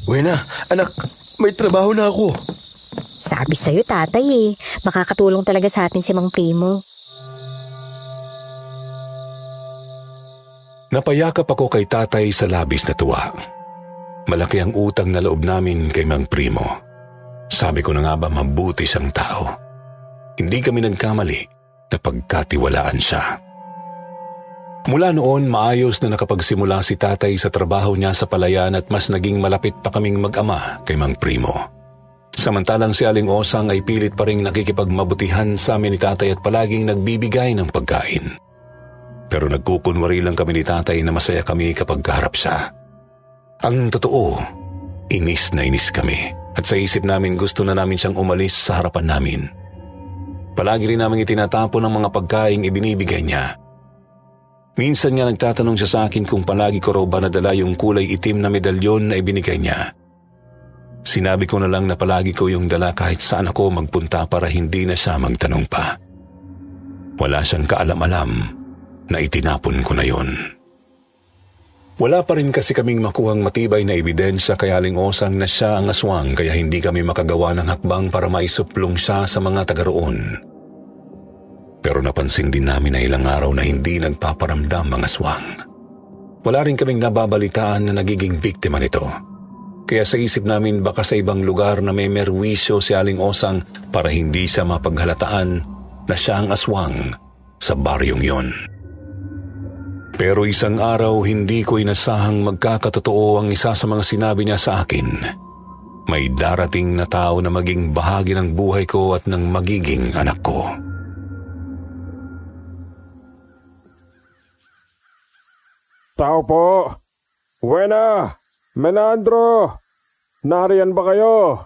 Wena, anak, may trabaho na ako. Sabi sa'yo, tatay eh. Makakatulong talaga sa atin si Mang Primo. Napayakap ako kay tatay sa labis na tuwa. malaki ang utang na loob namin kay Mang Primo. Sabi ko na nga ba mabuti siyang tao. Hindi kami nagkamali na pagkatiwalaan siya. Mula noon, maayos na nakapagsimula si tatay sa trabaho niya sa palayan at mas naging malapit pa kaming mag-ama kay Mang Primo. Samantalang si Aling Osang ay pilit pa rin nakikipagmabutihan sa amin ni tatay at palaging nagbibigay ng pagkain. Pero nagkukunwari lang kami ni tatay na masaya kami kapag kaharap siya. Ang totoo, inis na inis kami at sa isip namin gusto na namin siyang umalis sa harapan namin. Palagi rin namin itinatapon ang mga pagkaing ibinibigay niya. Minsan nga nagtatanong siya sa akin kung palagi ko raw ba nadala yung kulay itim na medalyon na ibinigay niya. Sinabi ko na lang na palagi ko yung dala kahit saan ako magpunta para hindi na siya magtanong pa. Wala siyang kaalam-alam na itinapon ko na yon. Wala pa rin kasi kaming makuhang matibay na ebidensya kay Aling Osang na siya ang aswang kaya hindi kami makagawa ng hakbang para maisuplong siya sa mga taga roon. Pero napansin din namin na ilang araw na hindi nagpaparamdam ang aswang. Wala rin kaming nababalitaan na nagiging biktima nito. Kaya sa isip namin baka sa ibang lugar na may merwisyo si Aling Osang para hindi siya mapaghalataan na siya ang aswang sa baryong yon. Pero isang araw hindi ko inasahang magkakatotoo ang isa sa mga sinabi niya sa akin. May darating na tao na maging bahagi ng buhay ko at ng magiging anak ko. Tao po! Buena! Menandro! Nariyan ba kayo?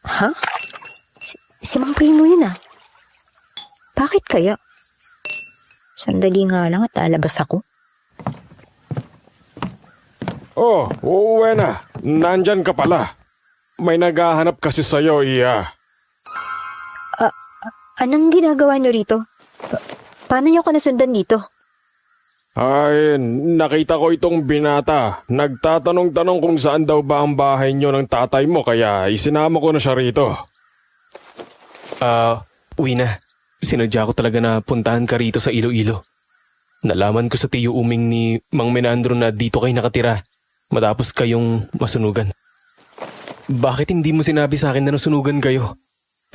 Ha? Si Mang Primo yun ah. Bakit kaya? Sandali nga lang at lalabas ako. Oh, Buena! Nandyan ka pala. May naghahanap kasi sa'yo, iya. Anong ginagawa niyo rito? Paano niyo ako nasundan dito? Ay, nakita ko itong binata. Nagtatanong-tanong kung saan daw ba ang bahay niyo ng tatay mo kaya isinama ko na siya rito. Wina, sinadya ko talaga na puntahan ka rito sa Iloilo. Nalaman ko sa tiyo uming ni Mang Menandro na dito kayo nakatira matapos kayong masunugan. Bakit hindi mo sinabi sa akin na nasunugan kayo?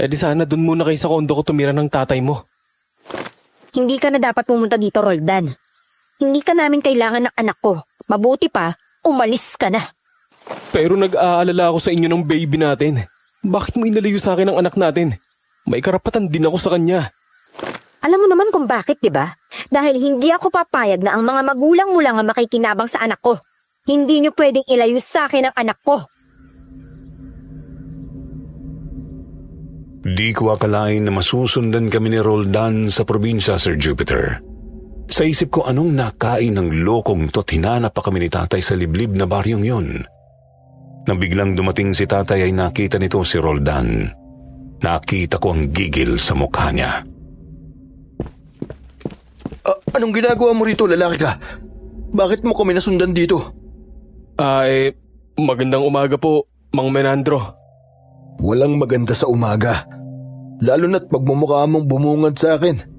Eh di sana dun muna kayo sa kondo ko tumira ng tatay mo. Hindi ka na dapat pumunta dito, Roldan. Hindi ka namin kailangan ng anak ko. Mabuti pa, umalis ka na. Pero nag-aalala ako sa inyo ng baby natin. Bakit mo inalayo sa akin ang anak natin? May karapatan din ako sa kanya. Alam mo naman kung bakit, di ba? Dahil hindi ako papayag na ang mga magulang mo lang ang makikinabang sa anak ko. Hindi niyo pwedeng ilayo sa akin ang anak ko. Di ko akalain na masusundan kami ni Roldan sa probinsya, Sir Jupiter. Sa isip ko anong nakain ng lokong to't hinanap pa kami ni tatay sa liblib na baryong yun. Nang biglang dumating si tatay ay nakita nito si Roldan. Nakita ko ang gigil sa mukha niya. Anong ginagawa mo rito, lalaki ka? Bakit mo kami nasundan dito? Magandang umaga po, Mang Menandro. Walang maganda sa umaga. Lalo na't pagmumukha mong bumungad sa akin.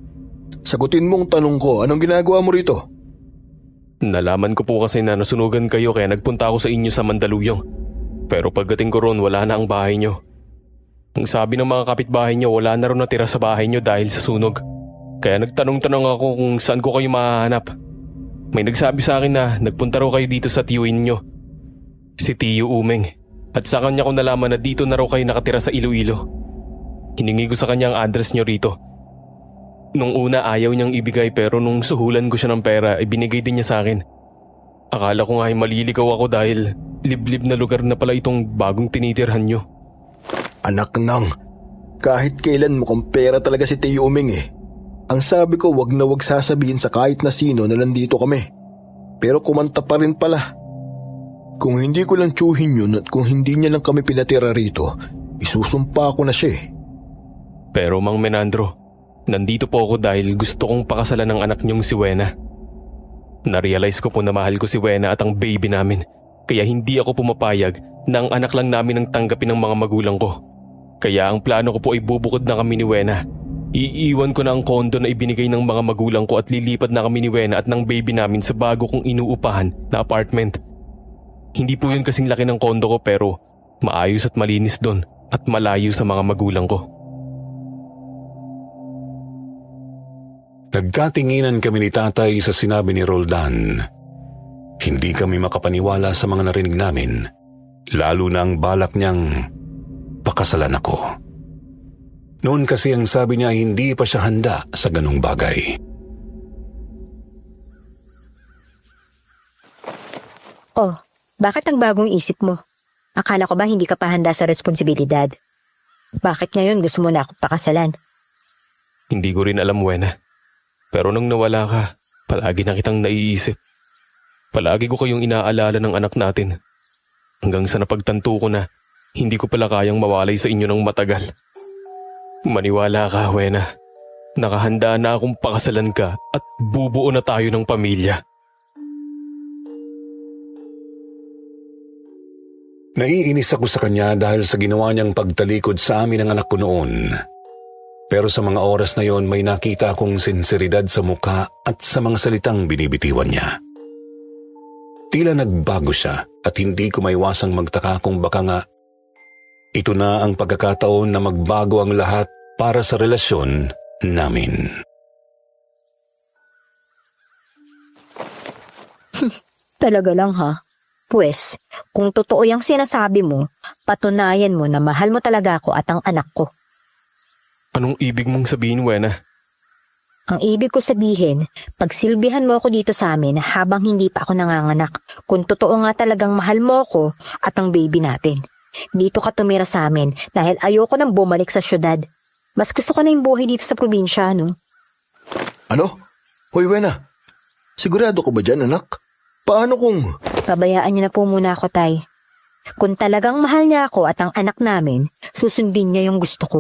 Sagutin mong tanong ko, anong ginagawa mo rito? Nalaman ko po kasi na nasunugan kayo kaya nagpunta ako sa inyo sa Mandaluyong. Pero pagdating ko roon wala na ang bahay nyo. Ang sabi ng mga kapitbahay nyo wala na rin natira sa bahay nyo dahil sa sunog. Kaya nagtanong-tanong ako kung saan ko kayo mahahanap. May nagsabi sa akin na nagpunta raw kayo dito sa tiyuin nyo. Si Tiyo Umeng. At sa kanya ko nalaman na dito na raw kayo nakatira sa Iloilo. Hiningi ko sa kanya ang address nyo rito. Nung una ayaw niyang ibigay pero nung suhulan ko siya ng pera, ibinigay din niya sa akin. Akala ko nga ay maliligaw ako dahil liblib na lugar na pala itong bagong tinitirhan niyo. Anak nang, kahit kailan mukhang pera talaga si Tiyo Uming eh. Ang sabi ko wag na wag sasabihin sa kahit na sino na nandito kami. Pero kumanta pa rin pala. Kung hindi ko lang tsuhin yun at kung hindi niya lang kami pinatira rito, isusumpa ko na siya eh. Pero Mang Menandro, nandito po ako dahil gusto kong pakasalan ng anak niyong si Wena. Narealize ko po na mahal ko si Wena at ang baby namin. Kaya hindi ako pumapayag na ang anak lang namin ang tanggapin ng mga magulang ko. Kaya ang plano ko po ay bubukod na kami ni Wena. Iiwan ko na ang kondo na ibinigay ng mga magulang ko at lilipat na kami ni Wena at ng baby namin sa bago kong inuupahan na apartment Hindi po yun kasing laki ng kondo ko pero maayos at malinis doon at malayo sa mga magulang ko. Nagkatinginan kami ni tatay sa sinabi ni Roldan. Hindi kami makapaniwala sa mga narinig namin, lalo na ang balak niyang pakasalan ako. Noon kasi ang sabi niya hindi pa siya handa sa ganung bagay. Oh, bakit ang bagong isip mo? Akala ko ba hindi ka pa handa sa responsibilidad? Bakit ngayon gusto mo na ako pakasalan? Hindi ko rin alam, Wena. Pero nung nawala ka, palagi na kitang naiisip. Palagi ko kayong inaalala ng anak natin. Hanggang sa napagtanto ko na hindi ko pala kayang mawalay sa inyo ng matagal. Maniwala ka, Wena. Nakahanda na akong pakasalan ka at bubuo na tayo ng pamilya. Naiinis ako sa kanya dahil sa ginawa niyang pagtalikod sa amin ng anak ko noon. Pero sa mga oras na yon may nakita akong sinseridad sa mukha at sa mga salitang binibitiwan niya. Tila nagbago siya at hindi ko maiwasang magtaka kung baka nga ito na ang pagkakataon na magbago ang lahat para sa relasyon namin. Talaga lang ha? Pwes, kung totoo yung sinasabi mo, patunayan mo na mahal mo talaga ako at ang anak ko. Anong ibig mong sabihin, Wena? Ang ibig ko sabihin, pagsilbihan mo ako dito sa amin habang hindi pa ako nanganganak. Kung totoo nga talagang mahal mo ako at ang baby natin. Dito ka tumira sa amin dahil ayoko nang bumalik sa syudad. Mas gusto ko na yung buhay dito sa probinsya, no? Ano? Hoy, Wena. Sigurado ka ba dyan, anak? Paano kung... Pabayaan niyo na po muna ako, Tay. Kung talagang mahal niya ako at ang anak namin, susundin niya yung gusto ko.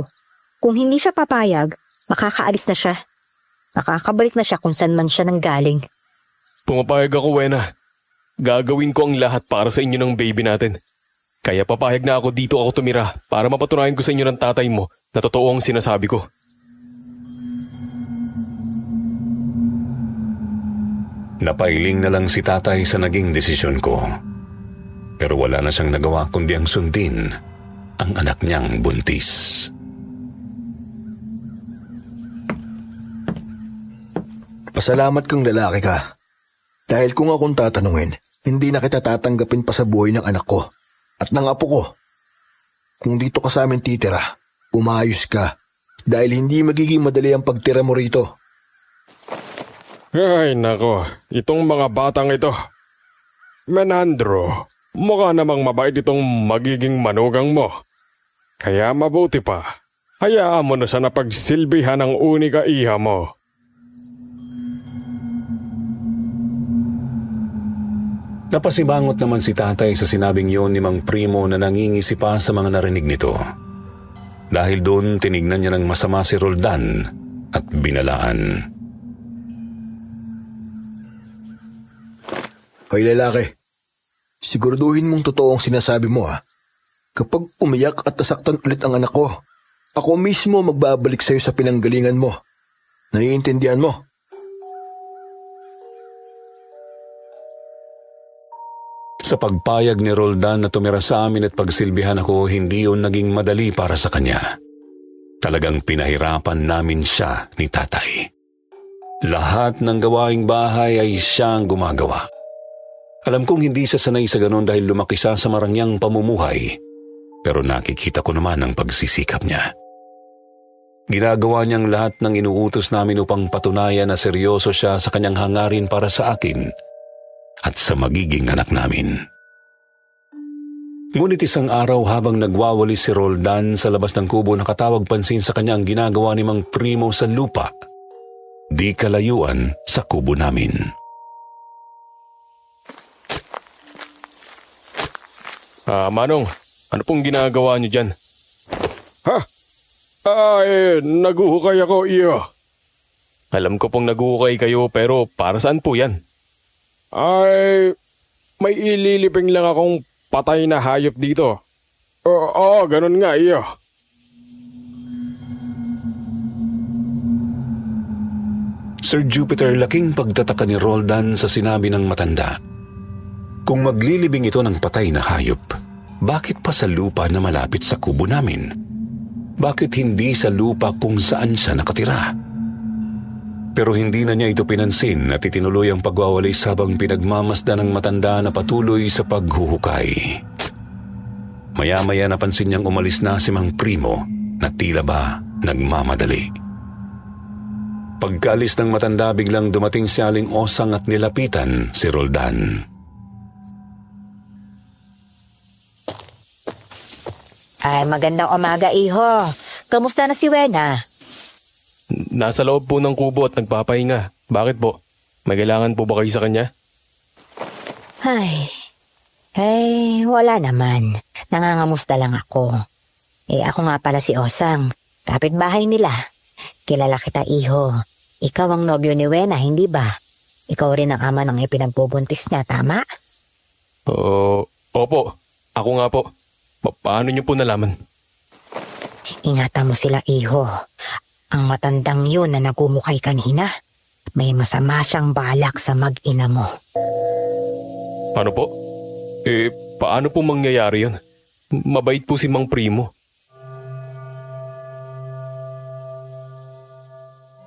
Kung hindi siya papayag, makakaalis na siya. Makakabalik na siya kung saan man siya nanggaling. Pumapayag ako, Wena. Gagawin ko ang lahat para sa inyo ng baby natin. Kaya papayag na ako dito ako tumira para mapatunayan ko sa inyo ng tatay mo na totoo ang sinasabi ko. Napailing na lang si tatay sa naging desisyon ko. Pero wala na siyang nagawa kundi ang sundin ang anak niyang buntis. Pasalamat kang lalaki ka. Dahil kung akong tatanungin, hindi na kita tatanggapin pa sa buhay ng anak ko at ng apo ko. Kung dito ka sa amin titira, umayos ka dahil hindi magiging madali ang pagtira mo rito. Ay nako, itong mga batang ito. Menandro, mukha namang mabait itong magiging manugang mo. Kaya mabuti pa, hayaan mo na siya na pagsilbihan ng unika iha mo. Napasibangot naman si tatay sa sinabing yon ni Mang Primo na nangingisi pa sa mga narinig nito. Dahil doon tinignan niya ng masama si Roldan at binalaan. Hoy lalaki, siguraduhin mong totoo ang sinasabi mo ha. Kapag umiyak at nasaktan ulit ang anak ko, ako mismo magbabalik sa'yo sa pinanggalingan mo. Naiintindihan mo? Sa pagpayag ni Roldan na tumira sa amin at pagsilbihan ako, hindi yun naging madali para sa kanya. Talagang pinahirapan namin siya ni tatay. Lahat ng gawaing bahay ay siya ang gumagawa. Alam kong hindi siya sanay sa ganon dahil lumaki siya sa marangyang pamumuhay. Pero nakikita ko naman ang pagsisikap niya. Ginagawa niyang lahat ng inuutos namin upang patunayan na seryoso siya sa kanyang hangarin para sa akin at sa magiging anak namin. Ngunit isang araw habang nagwawalis si Roldan sa labas ng kubo, nakatawag pansin sa kanya ang ginagawa ni Mang Primo sa lupa, di kalayuan sa kubo namin. Manong, ano pong ginagawa niyo dyan? Ha? Ay, naguhukay ako iyo. Alam ko pong naguhukay kayo pero para saan po yan? Ay, may ililiping lang akong patay na hayop dito. Oo, ganun nga iyo. Sir Jupiter, laking pagtataka ni Roldan sa sinabi ng matanda. Kung maglilibing ito ng patay na hayop, bakit pa sa lupa na malapit sa kubo namin? Bakit hindi sa lupa kung saan siya nakatira? Pero hindi na niya ito pinansin at itinuloy ang pagwawalis habang pinagmamasdan ng matanda na patuloy sa paghuhukay. Maya-maya napansin niyang umalis na si Mang Primo na tila ba nagmamadali. Pagkaalis ng matanda, biglang dumating si Aling Osang at nilapitan si Roldan. Ay, magandang umaga, iho. Kamusta na si Wena? Nasa loob po ng kubo at nagpapahinga. Bakit po? May kailangan po ba kayo sa kanya? Ay, wala naman. Nangangamusta lang ako. Ako nga pala si Osang, kapitbahay nila. Kilala kita, iho. Ikaw ang nobyo ni Wena, hindi ba? Ikaw rin ang ama ng ipinagbubuntis niya, tama? Opo. Ako nga po. Paano niyo po nalaman? Ingatan mo sila, iho. Ang matandang yun na nagumukay kanina, may masama siyang balak sa mag-ina mo. Ano po? Paano po mangyayari yun? Mabait po si Mang Primo.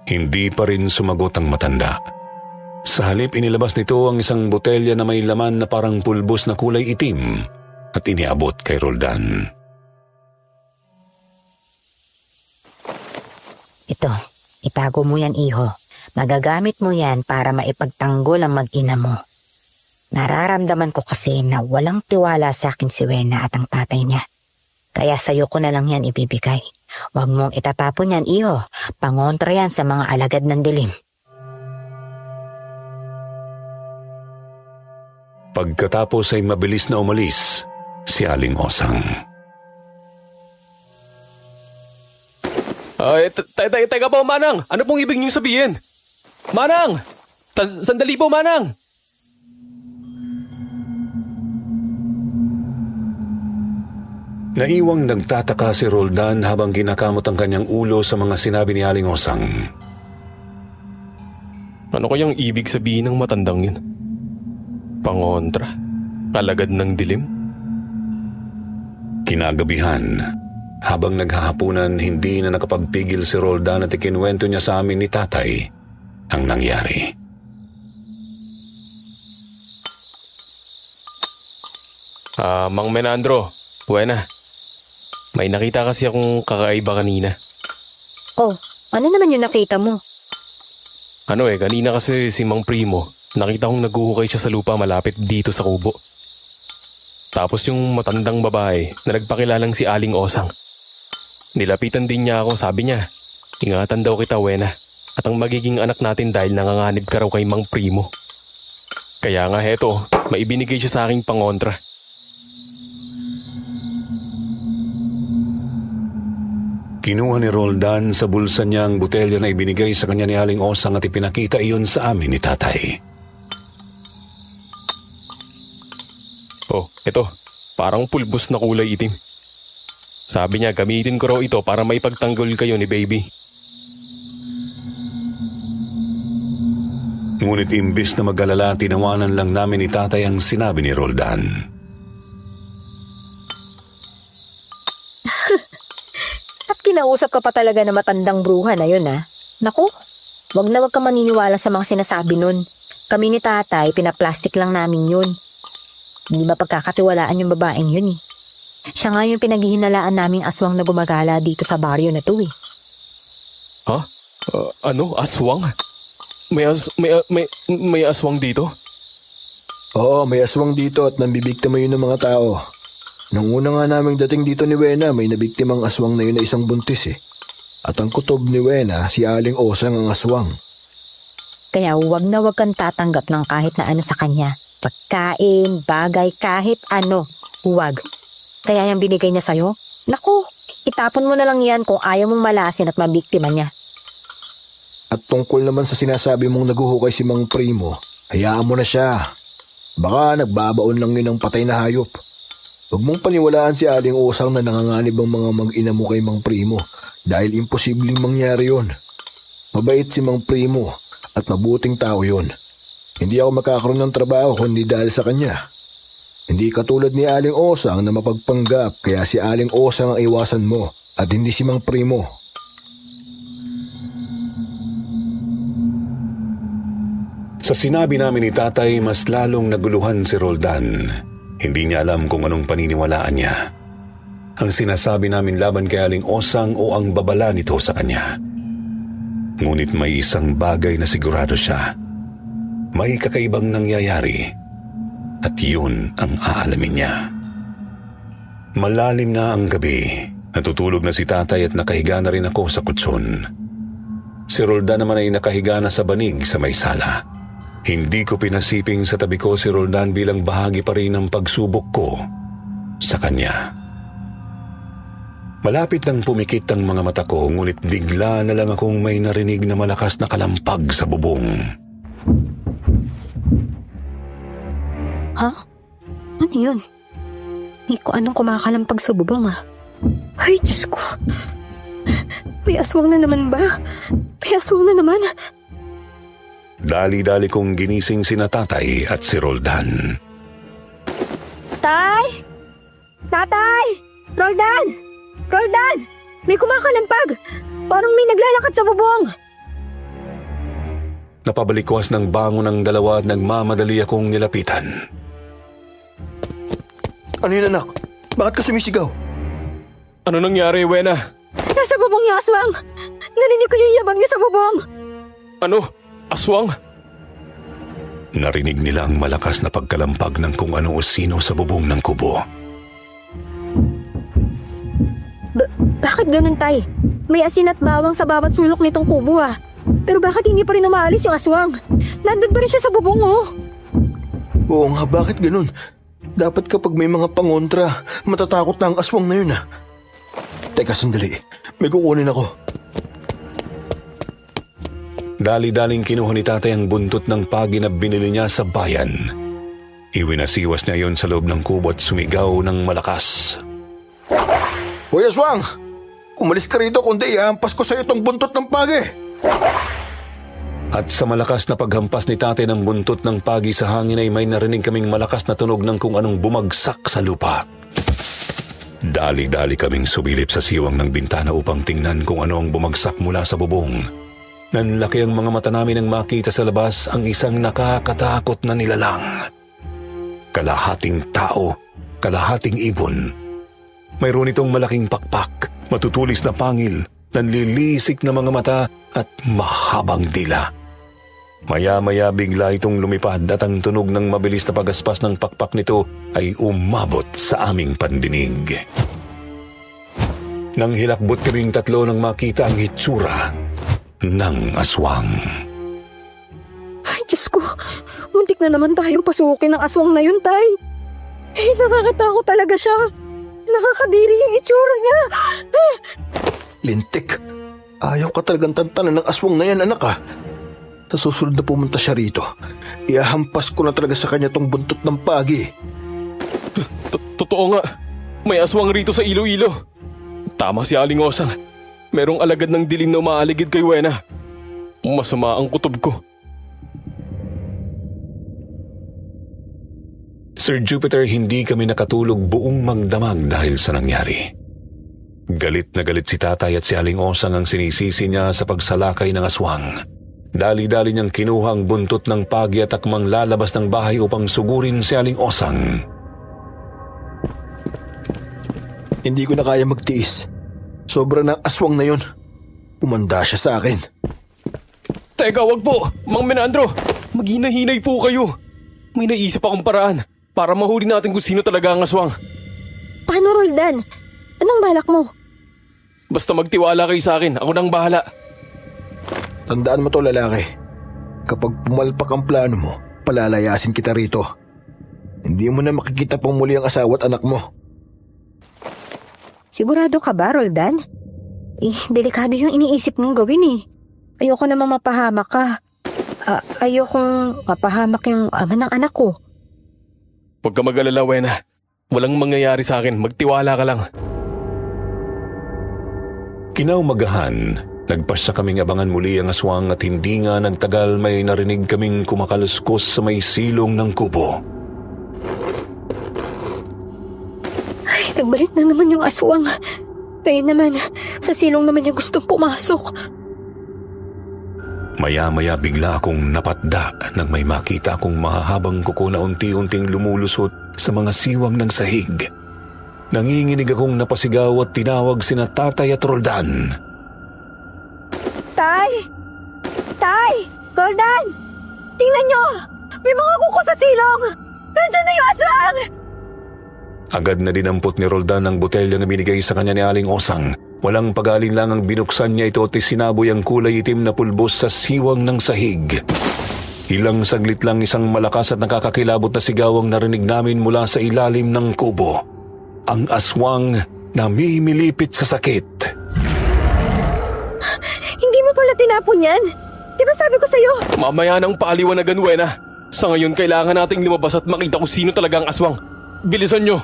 Hindi pa rin sumagot ang matanda. Sa halip, inilabas nito ang isang botelya na may laman na parang pulbos na kulay itim at iniabot kay Roldan. Ito, itago mo yan, iho. Magagamit mo yan para maipagtanggol ang mag-ina mo. Nararamdaman ko kasi na walang tiwala sa akin si Wena at ang tatay niya. Kaya sa'yo ko na lang yan ibibigay. Huwag mong itatapon yan, iho. Pangontra yan sa mga alagad ng dilim. Pagkatapos ay mabilis na umalis si Aling Osang. Teka po, Manang! Ano pong ibig niyong sabihin? Manang! Sandali po, Manang! Naiwang nagtataka si Roldan habang kinakamot ang kanyang ulo sa mga sinabi ni Aling Osang. Ano kayang ibig sabihin ng matandang yun? Pangontra? Alagad ng dilim? Kinagabihan, habang naghahapunan, hindi na nakapagpigil si Roldan at ikinuwento niya sa amin ni tatay ang nangyari. Mang Menandro, Wena. May nakita kasi akong kakaiba kanina. Oh, ano naman yung nakita mo? Kanina kasi si Mang Primo, nakita kong naguhukay siya sa lupa malapit dito sa kubo. Tapos yung matandang babae na nagpakilalang si Aling Osang. Nilapitan din niya ako, sabi niya, ingatan daw kita, Wena, at ang magiging anak natin dahil nanganganib ka raw kay Mang Primo. Kaya nga heto, maibinigay siya sa aking pangontra. Kinuha ni Roldan sa bulsa niya ang botelya na ibinigay sa kanya ni Aling Osang at ipinakita iyon sa amin ni tatay. Oh, ito, parang pulbos na kulay itim. Sabi niya gamitin ko raw ito para maipagtanggol kayo ni baby. Ngunit imbis na mag-alala, tinawanan lang namin ni tatay ang sinabi ni Roldan. Kinausap ka pa talaga na matandang bruha na yun, ha? Naku, wag na wag ka maniniwala sa mga sinasabi nun. Kami ni tatay, pinaplastic lang namin yun. Hindi mapagkakatiwalaan yung babaeng yun, eh. Siya nga yung pinaghihinalaan naming aswang na gumagala dito sa baryo na to, eh. Ha? Aswang? May aswang dito? Oo, may aswang dito at nambibiktima yun ng mga tao. Nung una nga naming dating dito ni Wena, may nabiktimang aswang na yun na isang buntis, eh. At ang kutob ni Wena, si Aling Osang ang aswang. Kaya huwag na huwag kang tatanggap ng kahit na ano sa kanya. Pagkain, bagay, kahit ano. Huwag. Kaya yung binigay niya sa'yo, naku, itapon mo na lang yan kung ayaw mong malasin at mabiktima niya. At tungkol naman sa sinasabi mong naguhukay si Mang Primo, hayaan mo na siya. Baka nagbabaon lang yun ng patay na hayop. Huwag mong paniwalaan si Aling Osang na nanganganib ang mga mag-ina mo kay Mang Primo dahil imposibleng mangyari yon. Mabait si Mang Primo at mabuting tao yon. Hindi ako makakaroon ng trabaho kundi dahil sa kanya. Hindi katulad ni Aling Osang na mapagpanggap, kaya si Aling Osang ang iwasan mo at hindi si Mang Primo. Sa sinabi namin ni tatay, mas lalong naguluhan si Roldan. Hindi niya alam kung anong paniniwalaan niya. Ang sinasabi namin laban kay Aling Osang o ang babala nito sa kanya. Ngunit may isang bagay na sigurado siya. May kakaibang nangyayari at yun ang aalamin niya. Malalim na ang gabi. Natutulog na si tatay at nakahiga na rin ako sa kutson. Si Roldan naman ay nakahiga na sa banig sa may sala. Hindi ko pinasiping sa tabi ko si Roldan bilang bahagi pa rin ng pagsubok ko sa kanya. Malapit nang pumikit ang mga mata ko, ngunit bigla na lang akong may narinig na malakas na kalampag sa bubong. Ha? Ano yun? Hindi ko anong kumakalampag sa bubong Ay, Diyos ko. May aswang na naman ba? May aswang na naman. Dali-dali kong ginising sina tatay at si Roldan. Tay! Tatay! Roldan! Roldan! May kumakalampag! Parang may naglalakad sa bubong! Napabalikwas ng bangon ng dalawa at nagmamadali akong nilapitan. Ano yun, anak? Bakit ka sumisigaw? Ano nangyari, Wena? Nasa bubong yung aswang! Narinig ko yung yabang niya sa bubong! Ano? Aswang? Narinig nila ang malakas na pagkalampag ng kung ano o sino sa bubong ng kubo. Bakit ganun, Tay? May asin at bawang sa bawat sulok nitong kubo Pero bakit hindi pa rin umaalis yung aswang? Nandun pa rin siya sa bubong Oo nga, bakit ganun? Dapat kapag may mga pangontra, matatakot na ang aswang na yun Teka, sandali. May kukunin ako. Dali-daling kinuha ni tatay ang buntot ng pagi na binili niya sa bayan. Iwinasiwas niya yon sa loob ng kubo at sumigaw ng malakas. Hoy, aswang! Umalis ka rito kundi ihampas ko sa iyo itong buntot ng pagi! At sa malakas na paghampas ni tatay ng buntot ng pagi sa hangin ay may narinig kaming malakas na tunog ng kung anong bumagsak sa lupa. Dali-dali kaming sumilip sa siwang ng bintana upang tingnan kung ano ang bumagsak mula sa bubong. Nanlaki ang mga mata namin nang makita sa labas ang isang nakakatakot na nilalang. Kalahating tao, kalahating ibon. Mayroon itong malaking pakpak, matutulis na pangil, nanlilisik na mga mata at mahabang dila. Maya-maya bigla itong lumipad at ang tunog ng mabilis na pagaspas ng pakpak nito ay umabot sa aming pandinig. Nang hilakbot kaming tatlo nang makita ang hitsura ng aswang. Ay, Diyos ko. Muntik na naman tayong pasukin ng aswang na yun, Tay. Nakakatakot talaga siya. Nakakadiri yung itsura niya. Lintik. Ayaw ka talagang tantanan ng aswang na yan, anak Sa susunod na pumunta siya rito, iahampas ko na talaga sa kanya tong buntot ng pagi. Totoo nga. May aswang rito sa Iloilo. Tama si Aling Osang. Merong alagad ng dilim na umaaligid kay Wena. Masama ang kutob ko. Sir Jupiter, hindi kami nakatulog buong magdamag dahil sa nangyari. Galit na galit si tatay at si Aling Osang ang sinisisi niya sa pagsalakay ng aswang. Dali-dali niyang kinuha ang buntot ng pagi at akmang lalabas ng bahay upang sugurin si Aling Osang. Hindi ko na kaya magtiis. Sobra ng aswang na yun. Umanda siya sa akin. Teka, wag po! Mang Menandro! Maghinahinay po kayo! May naisip akong paraan para mahuli natin kung sino talaga ang aswang. Paano, Roldan? Anong balak mo? Basta magtiwala kayo sa akin. Ako nang bahala. Tandaan mo to, lalaki. Kapag pumalpak ang plano mo, palalayasin kita rito. Hindi mo na makikita pang muli ang asawa at anak mo. Sigurado ka ba, Roldan? Delikado yung iniisip mong gawin Ayoko naman mapahamak ka. Ayokong mapahamak yung ama ng anak ko. Huwag ka mag-alala, Wena. Walang mangyayari sa akin. Magtiwala ka lang. Kinaumagahan, nagpasya kaming abangan muli ang aswang at hindi nga nagtagal may narinig kaming kumakaluskos sa may silong ng kubo. naman yung aswang. Kaya naman, sa silong naman yung gustong pumasok. Maya-maya bigla akong napadda nang may makita akong mahahabang kuko na unti-unting lumulusot sa mga siwang ng sahig. Nanginginig akong napasigaw at tinawag sina Tatay at Roldan. Tay! Tay! Roldan! Tingnan nyo! May mga kuko sa silong! Nandiyan na yung aswang! Agad na dinampot ni Roldan ang botelya na binigay sa kanya ni Aling Osang. Walang pag-alinlangang binuksan niya ito at sinaboy ang kulay itim na pulbos sa siwang ng sahig. Ilang saglit lang isang malakas at nakakakilabot na sigaw ang narinig namin mula sa ilalim ng kubo. Ang aswang na mimilipit sa sakit. Hindi mo pala tinapon yan? Di ba sabi ko sa'yo? Mamaya ng paaliwanagan, Wena. Sa ngayon, kailangan nating lumabas at makita kung sino talaga ang aswang. Bilisan nyo!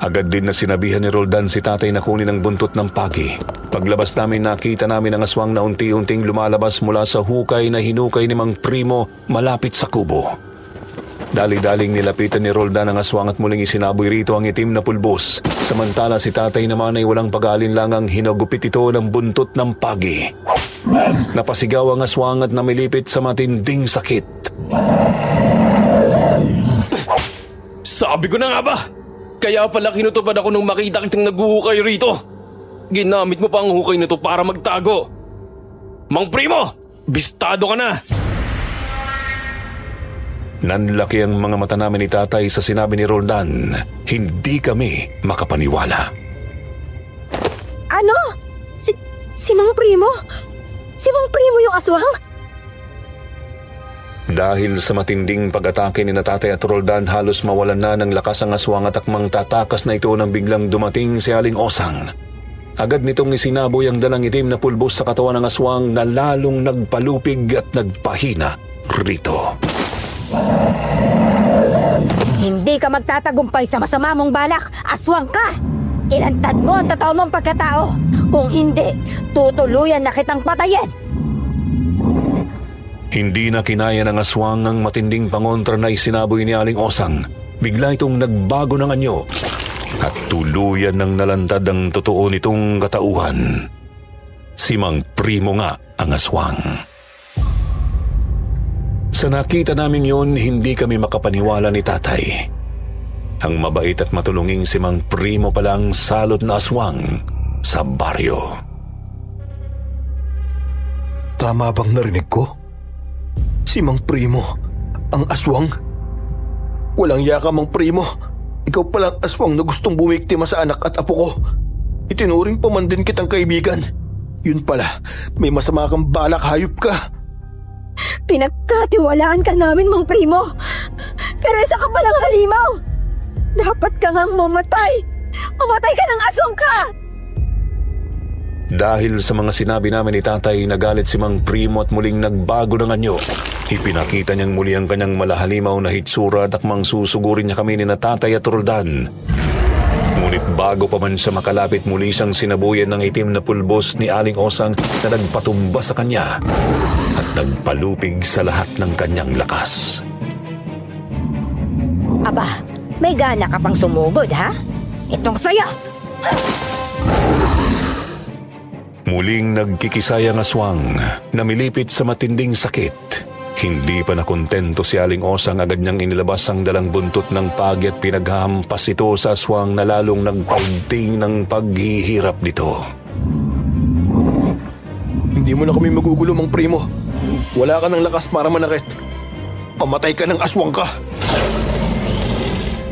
Agad din na sinabihan ni Roldan si tatay na kunin ang buntot ng pagi. Paglabas namin nakita namin ang aswang na unti-unting lumalabas mula sa hukay na hinukay ni Mang Primo malapit sa kubo. Dali-daling nilapitan ni Roldan ang aswang at muling isinaboy rito ang itim na pulbos. Samantala si tatay naman ay walang pag-aalinlangang hinagupit ito ng buntot ng pagi. Napasigaw ang aswang at namilipit sa matinding sakit. Sabi ko na nga ba? Kaya pala kinutupad ako nung makita kitang naguhukay rito. Ginamit mo pa ang hukay na to para magtago. Mang Primo, bistado ka na! Nanlaki ang mga mata namin ni tatay sa sinabi ni Roldan. Hindi kami makapaniwala. Ano? Si Mang Primo? Si Mang Primo yung aswang? Dahil sa matinding pag-atake ni Tatay at Roldan, halos mawalan na ng lakas ang aswang at akmang tatakas na ito nang biglang dumating si Aling Osang. Agad nitong isinaboy ang dalang itim na pulbos sa katawan ng aswang na lalong nagpalupig at nagpahina rito. Hindi ka magtatagumpay sa masama mong balak. Aswang ka! Ilantad mo ang totoo mong pagkatao. Kung hindi, tutuluyan na kitang patayin. Hindi na kinaya ng aswang ang matinding pangontra na isinaboy ni Aling Osang. Bigla itong nagbago ng anyo at tuluyan ng nalantad ang totoo nitong katauhan. Si Mang Primo nga ang aswang. Sa nakita namin yon, hindi kami makapaniwala ni tatay. Ang mabait at matulunging si Mang Primo pala ang salot na aswang sa baryo. Tama bang narinig ko? Si Mang Primo, ang aswang? Walang yaka, Mang Primo. Ikaw palang aswang na gustong bumiktima sa anak at apo ko. Itinuring pa man din kitang kaibigan. Yun pala, may masama kang balak, hayop ka. Pinagkatiwalaan ka namin, Mang Primo. Pero isa ka palang halimaw. Dapat ka ngang mamatay. Mamatay ka ng aswang ka! Dahil sa mga sinabi namin ni tatay, nagalit si Mang Primo at muling nagbago ng anyo. Ipinakita niyang muli ang kanyang malahalimaw na hitsura at akmang susugurin niya kami ni Tatay at Roldan. Ngunit bago pa man siya makalapit, muli siyang sinabuyan ng itim na pulbos ni Aling Osang na nagpatumba sa kanya at nagpalupig sa lahat ng kanyang lakas. Aba, may gana ka pang sumugod, ha? Itong saya! Muling nagkikisay ang aswang, namilipit sa matinding sakit. Hindi pa nakontento si Aling Osang, agad niyang inilabas ang dalang buntot ng pagi at pinaghahampas ito sa aswang na lalong nagpaigting ng paghihirap nito. Hindi mo na kami magugulo, Mang Primo. Wala ka ng lakas para manakit. Pamatay ka ng aswang ka.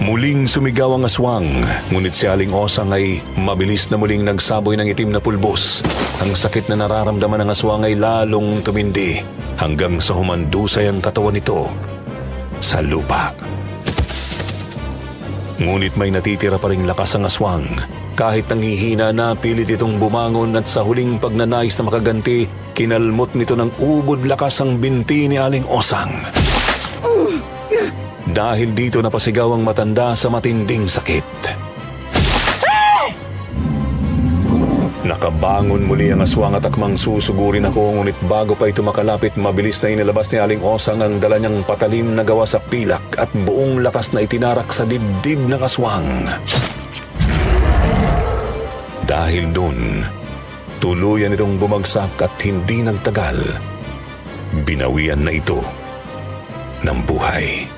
Muling sumigaw ang aswang, ngunit si Aling Osang ay mabilis na muling nagsaboy ng itim na pulbos. Ang sakit na nararamdaman ng aswang ay lalong tumindi hanggang sa humandusay ang katawan nito sa lupa. Ngunit may natitira pa ring lakas ang aswang. Kahit nanghihina na, pilit itong bumangon at sa huling pagnanais na makaganti, kinalmot nito ng ubod lakas ang binti ni Aling Osang. Dahil dito napasigaw ang matanda sa matinding sakit. Nakabangon muli ang aswang at akmang susugurin ako, ngunit bago pa ito makalapit, mabilis na inilabas ni Aling Osang ang dala niyang patalim na gawa sa pilak at buong lakas na itinarak sa dibdib ng aswang. dahil dun, tuluyan itong bumagsak at hindi nagtagal, binawian na ito ng buhay.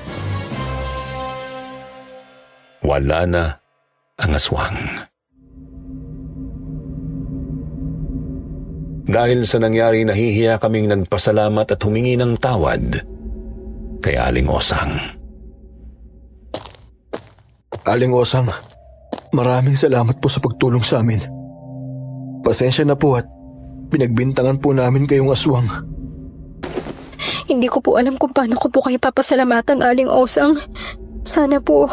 Wala na ang aswang. Dahil sa nangyari, nahihiya kaming nagpasalamat at humingi ng tawad kay Aling Osang. Aling Osang, maraming salamat po sa pagtulong sa amin. Pasensya na po at pinagbintangan po namin kayong aswang. Hindi ko po alam kung paano ko po kayo papasalamatan, Aling Osang. Sana po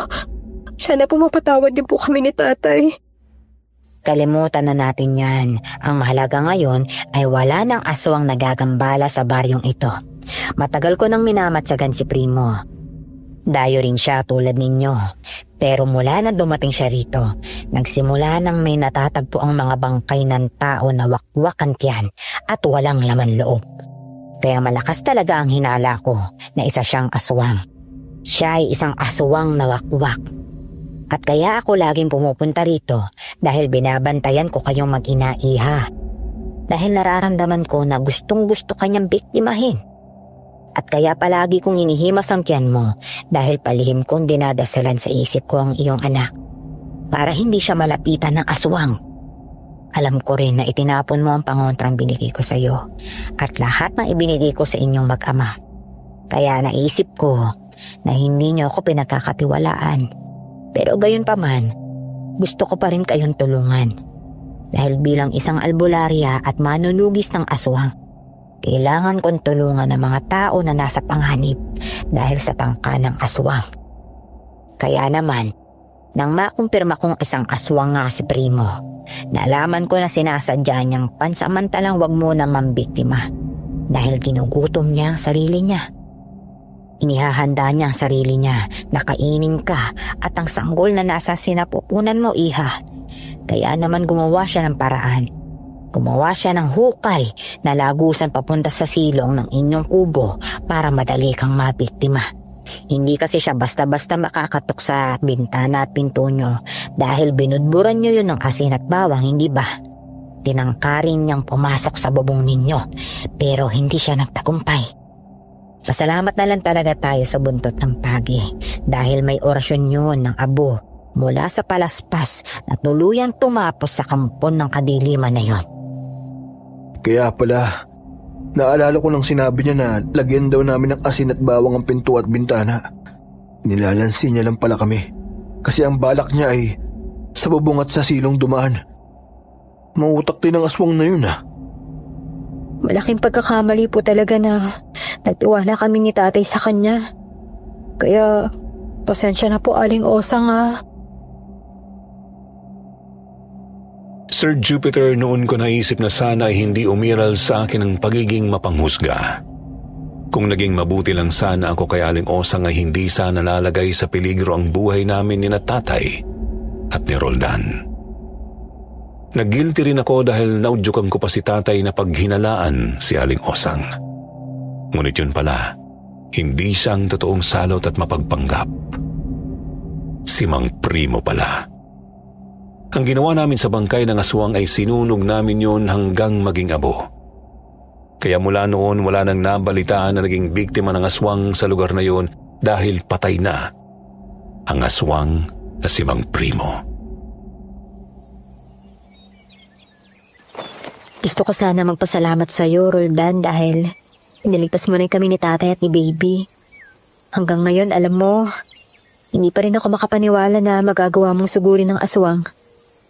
mapatawad din po kami ni tatay. Kalimutan na natin yan. Ang mahalaga ngayon ay wala ng aswang nagagambala sa baryong ito. Matagal ko nang minamatsagan si Primo. Dayo rin siya tulad ninyo. Pero mula na dumating siya rito, nagsimula nang may natatagpo ang mga bangkay ng tao na wakwak ang tiyan at walang laman loob. Kaya malakas talaga ang hinala ko na isa siyang aswang. Siya ay isang aswang na wakwak. At kaya ako laging pumupunta rito dahil binabantayan ko kayong mag-ina-iha. Dahil nararamdaman ko na gustong-gusto kanyang biktimahin. At kaya palagi kong inihimas ang tiyan mo dahil palihim kong dinadasalan sa isip ko ang iyong anak para hindi siya malapitan ng aswang. Alam ko rin na itinapon mo ang pangontrang binigay ko sa iyo at lahat ng ibinigay ko sa inyong mag-ama. Kaya naisip ko na hindi niyo ako pinagkakatiwalaan. Pero gayon pa man, gusto ko pa rin kayong tulungan. Dahil bilang isang albularya at manunugis ng aswang, kailangan kong tulungan ng mga tao na nasa panganib dahil sa tangka ng aswang. Kaya naman, nang makumpirma kong isang aswang nga si Primo, nalaman ko na sinasadya niyang pansamantalang wag muna mambiktima dahil ginugutom niya ang sarili niya. Inihahanda niya ang sarili niya na kainin ka at ang sanggol na nasa sinapupunan mo, iha. Kaya naman gumawa siya ng paraan. Gumawa siya ng hukay na lagusan papunta sa silong ng inyong kubo para madali kang mabiktima. Hindi kasi siya basta-basta makakatok sa bintana at pinto nyo dahil binudburan nyo yun ng asin at bawang, hindi ba? Tinangkarin niyang pumasok sa bubong ninyo pero hindi siya nagtagumpay. Pasalamat na lang talaga tayo sa buntot ng pagi dahil may orasyon yun ng abo mula sa palaspas na tuluyang tumapos sa kampon ng kadiliman na yon. Kaya pala, naalala ko nang sinabi niya na lagyan daw namin ng asin at bawang ang pinto at bintana. Nilalansi niya lang pala kami kasi ang balak niya ay sa bubong at sa silong dumaan. Mautak din ang aswang na yun Malaking pagkakamali po talaga na nagtiwala kami ni tatay sa kanya. Kaya pasensya na po, Aling Osang Sir Jupiter, noon ko naisip na sana ay hindi umiral sa akin ang pagiging mapanghusga. Kung naging mabuti lang sana ako kay Aling Osang ay hindi sana nalagay sa peligro ang buhay namin ni na tatay at ni Roldan. Nag-guilty rin ako dahil naudyukan ko pa si tatay na paghinalaan si Aling Osang. Ngunit yun pala, hindi siya ang totoong salot at mapagpanggap. Si Mang Primo pala. Ang ginawa namin sa bangkay ng aswang ay sinunog namin yun hanggang maging abo. Kaya mula noon wala nang nabalitaan na naging biktima ng aswang sa lugar na yun dahil patay na ang aswang na si Mang Primo. Gusto ko sana magpasalamat sa iyo, Roldan, dahil iniligtas mo rin kami ni tatay at ni baby. Hanggang ngayon, alam mo, hindi pa rin ako makapaniwala na magagawa mong sugurin ng aswang.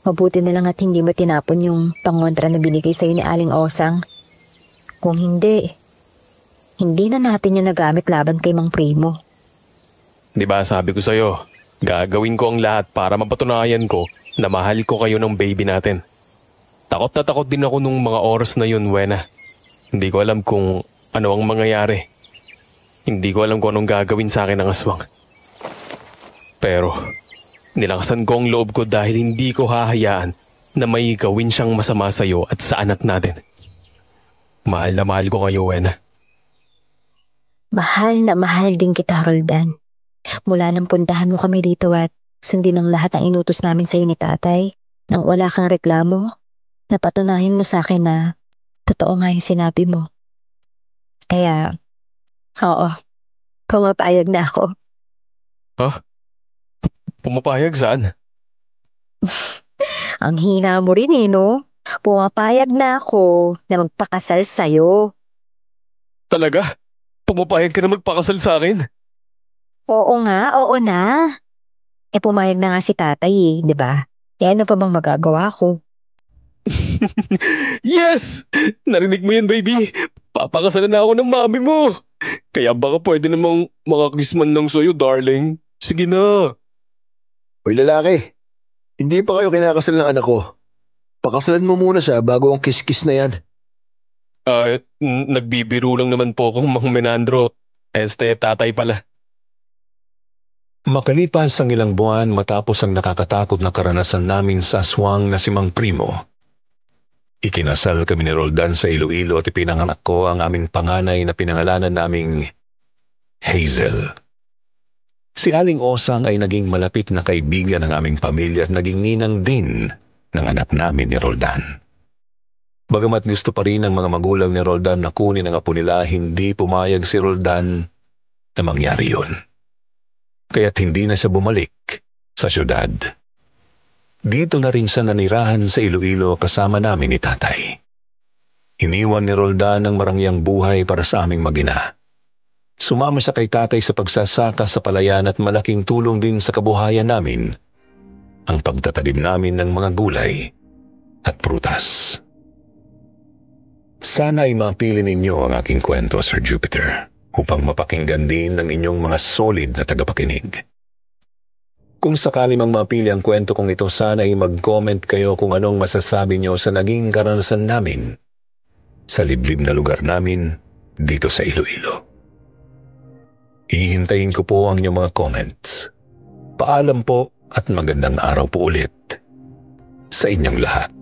Mabuti na lang at hindi mo tinapon yung pangontra na binigay sa iyo ni Aling Osang. Kung hindi na natin yung nagamit laban kay Mang Primo. Di ba sabi ko sa'yo, gagawin ko ang lahat para mapatunayan ko na mahal ko kayo ng baby natin. Takot na takot din ako nung mga oras na yun, Wena. Hindi ko alam kung ano ang mangyayari. Hindi ko alam kung anong gagawin sa akin ng aswang. Pero nilakasan ko ang loob ko dahil hindi ko hahayaan na may gawin siyang masama sa'yo at sa anak natin. Mahal na mahal ko kayo, Wena. Mahal na mahal din kita, Roldan. Mula nang puntahan mo kami dito at sundin ang lahat ng inutos namin sa'yo ni tatay, Nang wala kang reklamo, napatunayan mo sa akin na totoo nga yung sinabi mo. Kaya, oo, pumapayag na ako. Ha? Pumapayag saan? Ang hina mo rin no? Pumapayag na ako na magpakasal sa'yo. Talaga? Pumapayag ka na magpakasal sa akin? Oo nga, oo na. Pumayag na nga si tatay di ba? Ano pa bang magagawa ko? Yes! Narinig mo yun, baby. Papakasalan na ako ng mami mo. Kaya baka pwede namang makakiss man lang sa'yo, darling. Sige na. Hoy lalaki, hindi pa kayo kinakasal ng anak ko. Pakasalan mo muna siya bago ang kiss-kiss na yan. Nagbibiro lang naman po akong Mang Menandro. Tatay pala. Makalipas ang ilang buwan matapos ang nakakatakot na karanasan namin sa aswang na si Mang Primo, ikinasal kami ni Roldan sa Iloilo at ipinanganak ko ang aming panganay na pinangalanan naming Hazel. Si Aling Osang ay naging malapit na kaibigan ng aming pamilya at naging ninang din ng anak namin ni Roldan. Bagamat gusto pa rin ng mga magulang ni Roldan na kunin ang apo nila, hindi pumayag si Roldan na mangyari yun. Kaya't hindi na siya bumalik sa syudad. Dito na rin siya nanirahan sa Iloilo kasama namin ni tatay. Iniwan ni Roldan ang marangyang buhay para sa aming mag-ina. Sumama siya kay tatay sa pagsasaka sa palayan at malaking tulong din sa kabuhayan namin ang pagtatanim namin ng mga gulay at prutas. Sana ay mapili ninyo ang aking kwento, Sir Jupiter, upang mapakinggan din ng inyong mga solid na tagapakinig. Kung sakali mang mapili ang kwento kong ito, sana ay mag-comment kayo kung anong masasabi nyo sa naging karanasan namin sa liblib na lugar namin dito sa Iloilo. Hihintayin ko po ang inyong mga comments. Paalam po at magandang araw po ulit sa inyong lahat.